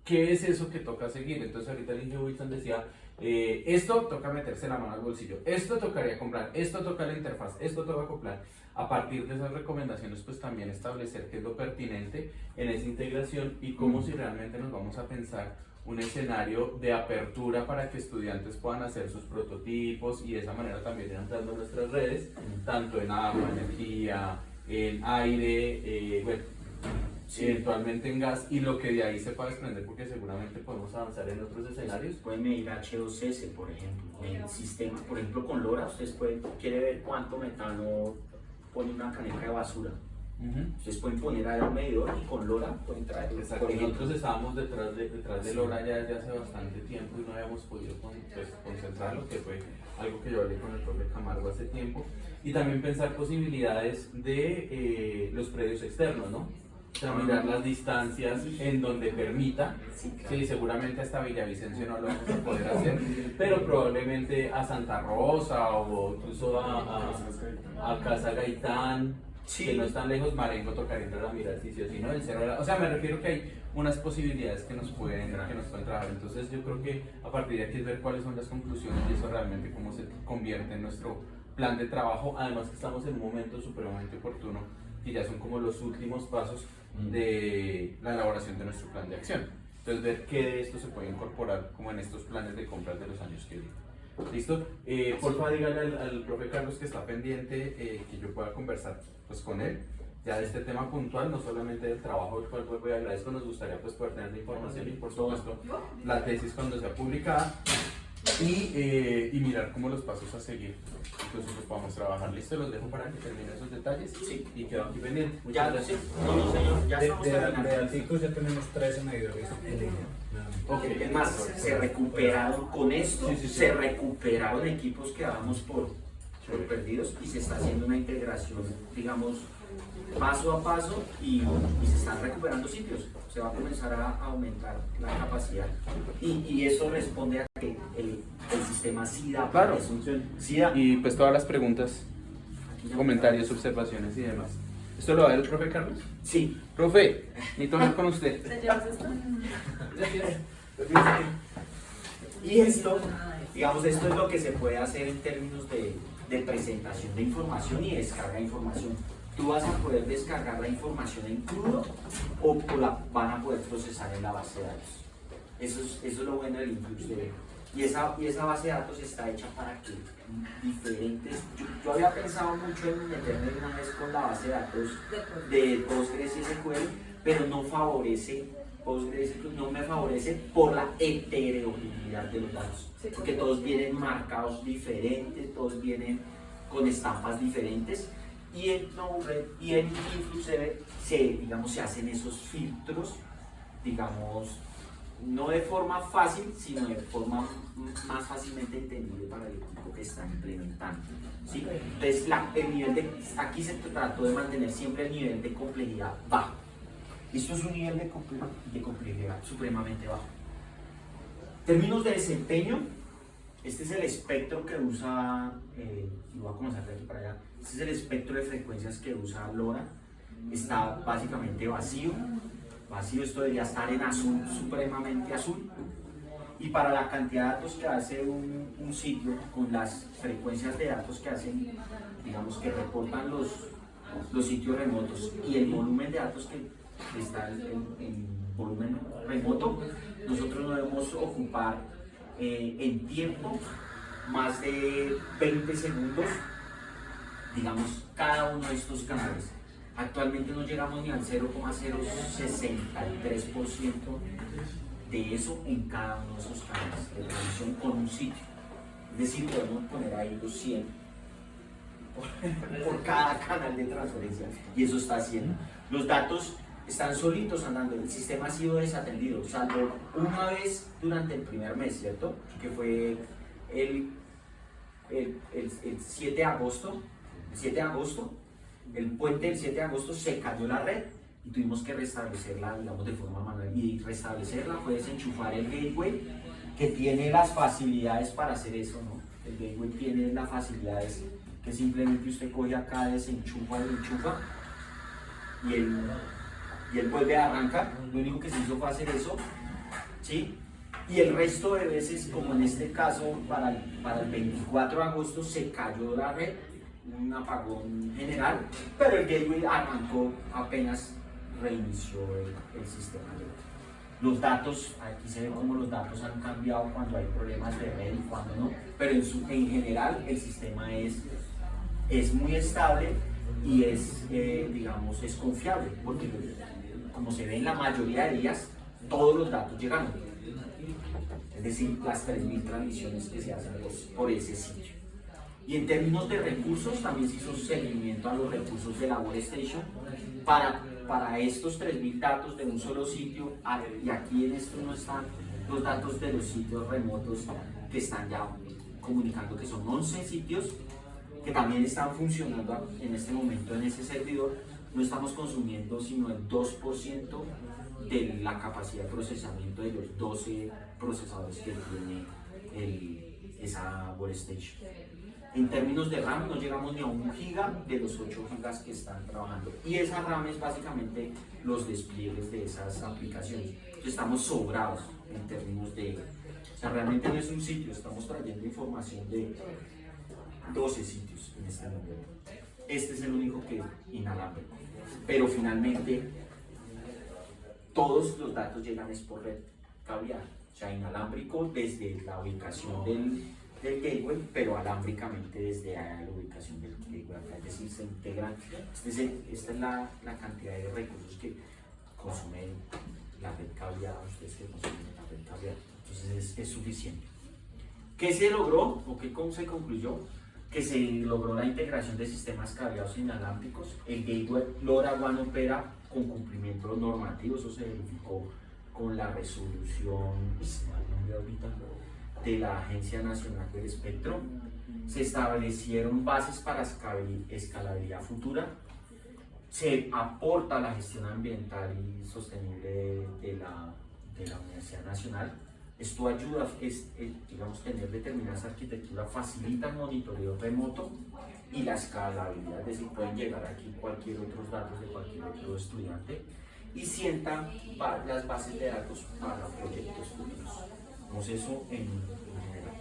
qué es eso que toca seguir. Entonces ahorita el ingeniero Wilson decía, esto toca meterse la mano al bolsillo, esto tocaría comprar, esto toca la interfaz, esto toca acoplar. A partir de esas recomendaciones, pues también establecer qué es lo pertinente en esa integración y cómo si realmente nos vamos a pensar un escenario de apertura para que estudiantes puedan hacer sus prototipos y de esa manera también ir entrando en nuestras redes, tanto en agua, energía, en aire, bueno, Sí. eventualmente en gas, y lo que de ahí se pueda desprender, porque seguramente podemos avanzar en otros escenarios. Pueden medir H2S, por ejemplo, en el sistema, por ejemplo con LoRa, ustedes quiere ver cuánto metano pone una caneca de basura. Ustedes pueden poner ahí un medidor y con LoRa pueden traerlo. Exacto. Por ejemplo. Nosotros estábamos detrás de LoRa ya desde hace bastante tiempo y no habíamos podido concentrarlo, que fue algo que yo hablé con el profe Camargo hace tiempo. Y también pensar posibilidades de los predios externos, ¿no? O sea, mirar las distancias en donde permita. Sí, claro. Sí, seguramente hasta Villavicencio no lo vamos a poder hacer, pero probablemente a Santa Rosa o incluso a Casa Gaitán, Sí. que no están lejos. Marengo tocaría entrar a mirar si sí o si no, el Cerro o sea, me refiero que hay unas posibilidades que nos pueden trabajar. Entonces yo creo que a partir de aquí es ver cuáles son las conclusiones y eso realmente cómo se convierte en nuestro plan de trabajo. Además que estamos en un momento supremamente oportuno y ya son como los últimos pasos de la elaboración de nuestro plan de acción. Entonces ver qué de esto se puede incorporar como en estos planes de compras de los años que vienen. ¿Listo? Por favor, díganle al profe Carlos que está pendiente, que yo pueda conversar pues con él ya de este tema puntual, no solamente del trabajo, el cual pues voy a agradezco. Nos gustaría pues poder tener la información y por supuesto la tesis cuando sea publicada y mirar cómo los pasos a seguir, incluso que podamos trabajar. Listo, los dejo para que termine esos detalles. Sí. Y quedo aquí pendiente. Ya, sí. No, señor, ya estamos De terminando. Alticos ya tenemos 13 medidores en línea. Ok. Es más, se recuperaron con esto, Sí, sí, sí. se recuperaron equipos que dábamos por perdidos y se está haciendo una integración, digamos, paso a paso y se están recuperando sitios. Se va a comenzar a aumentar la capacidad y eso responde a que el sistema sí da para eso. Sí da. Y pues todas las preguntas, Aquí ya- comentarios, observaciones y demás. ¿Esto lo va a ver el profe Carlos? Sí. Profe, necesito hablar con usted. ¿Te llevas esto? Y esto, digamos, esto es lo que se puede hacer en términos de presentación de información y descarga de información. Tú vas a poder descargar la información en crudo o la van a poder procesar en la base de datos. Eso es lo bueno del Influx DB. Y esa base de datos está hecha para que diferentes... Yo había pensado mucho en meterme una vez con la base de datos de Postgres y SQL, pero no favorece Postgres, no me favorece por la heterogeneidad de los datos, Sí, porque todos vienen marcados diferentes, todos vienen con estampas diferentes, y en Node-RED y en InfluxDB se hacen esos filtros, digamos, no de forma fácil, sino de forma más fácilmente entendible para el equipo que está implementando. ¿Sí? Entonces, el nivel aquí se trató de mantener siempre el nivel de complejidad bajo. Esto es un nivel de complejidad supremamente bajo. Términos de desempeño, este es el espectro que usa, y voy a comenzar de aquí para allá, este es el espectro de frecuencias que usa LoRa. Está básicamente vacío, esto debería estar en azul, supremamente azul, Y para la cantidad de datos que hace un sitio, con las frecuencias de datos que hacen, digamos que reportan los sitios remotos y el volumen de datos que está en volumen remoto, nosotros no debemos ocupar en tiempo más de 20 segundos, digamos, cada uno de estos canales. Actualmente no llegamos ni al 0,063% de eso en cada uno de esos canales de transmisión con un sitio. Es decir, podemos poner ahí los 100 por cada canal de transferencia y eso está haciendo. Los datos están solitos andando, el sistema ha sido desatendido, salvo una vez durante el primer mes, ¿cierto? Que fue el 7 de agosto, el puente del 7 de agosto se cayó la red y tuvimos que restablecerla, digamos, de forma manual. Y restablecerla fue desenchufar el gateway, que tiene las facilidades para hacer eso, ¿no? El gateway tiene las facilidades que simplemente usted coge acá, desenchufa y enchufa y él vuelve a arrancar. Lo único que se hizo fue hacer eso, ¿sí? Y el resto de veces, como en este caso, para el 24 de agosto se cayó la red, un apagón general, pero el gateway arrancó apenas reinició el sistema. Los datos, aquí se ve cómo los datos han cambiado cuando hay problemas de red y cuando no, pero en general el sistema es muy estable y digamos, es confiable, porque como se ve en la mayoría de días, todos los datos llegaron. Es decir, las 3.000 transmisiones que se hacen por ese sitio. Y en términos de recursos, también se hizo seguimiento a los recursos de la Workstation para estos 3.000 datos de un solo sitio. Y aquí en esto no están los datos de los sitios remotos que están ya comunicando, que son 11 sitios que también están funcionando en este momento en ese servidor. No estamos consumiendo sino el 2% de la capacidad de procesamiento de los 12 procesadores que tiene esa Workstation. En términos de RAM no llegamos ni a 1 giga de los 8 gigas que están trabajando. Y esa RAM es básicamente los despliegues de esas aplicaciones. Entonces estamos sobrados en términos de... O sea, realmente no es un sitio, estamos trayendo información de 12 sitios en este momento. Este es el único que es inalámbrico. Pero finalmente todos los datos llegan es por red cableada. O sea, inalámbrico desde la ubicación del gateway, pero alámbricamente desde la ubicación del gateway. Es decir, se integran. Esta es la cantidad de recursos que consume la red cableada, ustedes que consumen la red cableada. Entonces es suficiente. ¿Qué se logró o qué se concluyó? Que se logró la integración de sistemas cableados inalámbricos. El gateway LoRaWAN opera con cumplimiento normativo, eso se verificó con la resolución de la Agencia Nacional del Espectro. Se establecieron bases para escalabilidad futura. Se aporta a la gestión ambiental y sostenible de la Universidad Nacional. Esto ayuda, digamos, tener determinadas arquitecturas, facilita el monitoreo remoto y la escalabilidad, es decir, pueden llegar aquí cualquier otros datos de cualquier otro estudiante y sienta las bases de datos para proyectos futuros. Vamos eso en general.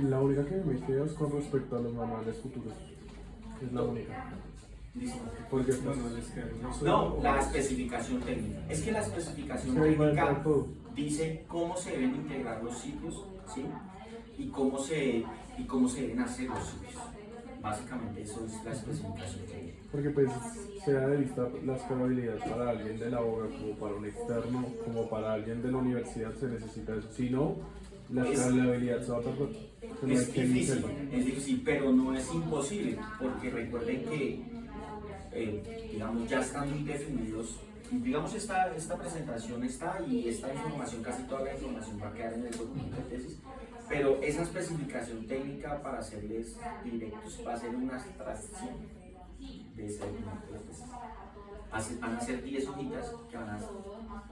La única que me queda es con respecto a los manuales futuros. Es la única. Listo. Porque No, la especificación técnica. Es que la especificación técnica dice cómo se deben integrar los sitios, ¿sí? Y cómo se deben hacer los sitios. Básicamente eso es la especificación técnica. Porque pues se da de vista la escalabilidad para alguien de la OGA, como para un externo, como para alguien de la universidad se necesita eso. Si no, la escalabilidad se va a perder. Es difícil, pero no es imposible, porque recuerden que digamos, ya están muy definidos. Digamos, esta presentación está y esta información, casi toda la información va a quedar en el documento de tesis, pero esa especificación técnica, para serles directos, va a ser una abstracción de ese documento de tesis. Van a ser 10 hojitas que van a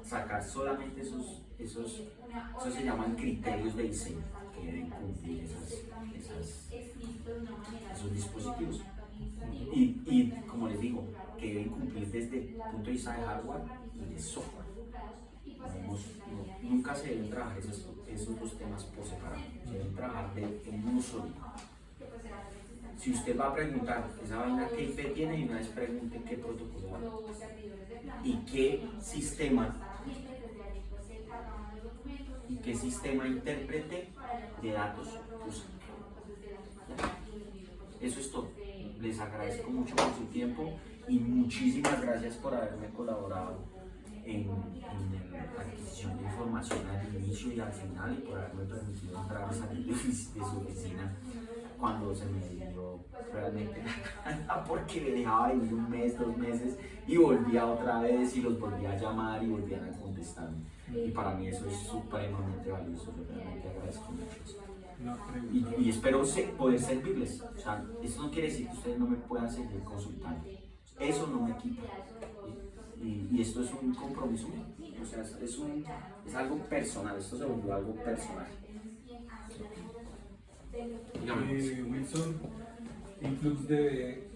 sacar solamente esos se llaman criterios de diseño que deben cumplir esos dispositivos. Y como les digo, que deben cumplir desde el punto de vista de hardware y de software. Nunca se deben trabajar esos dos temas por separado, se deben trabajar en uno solo. Si usted va a preguntar esa vaina qué IP tiene, y una vez pregunte qué protocolo hay y qué sistema intérprete de datos usa. Eso es todo. Les agradezco mucho por su tiempo y muchísimas gracias por haberme colaborado en la adquisición de información al inicio y al final, y por haberme permitido entrar y salir de su oficina cuando se me dio realmente porque me dejaba venir un mes, 2 meses y volvía otra vez y los volvía a llamar y volvían a contestarme. Y para mí eso es supremamente valioso, yo realmente agradezco mucho eso. Y espero poder servirles. O sea, eso no quiere decir que ustedes no me puedan seguir consultando. Eso no me quita. Y esto es un compromiso mío. O sea, es algo personal. Esto se volvió algo personal. Dígame. Wilson, Influx debe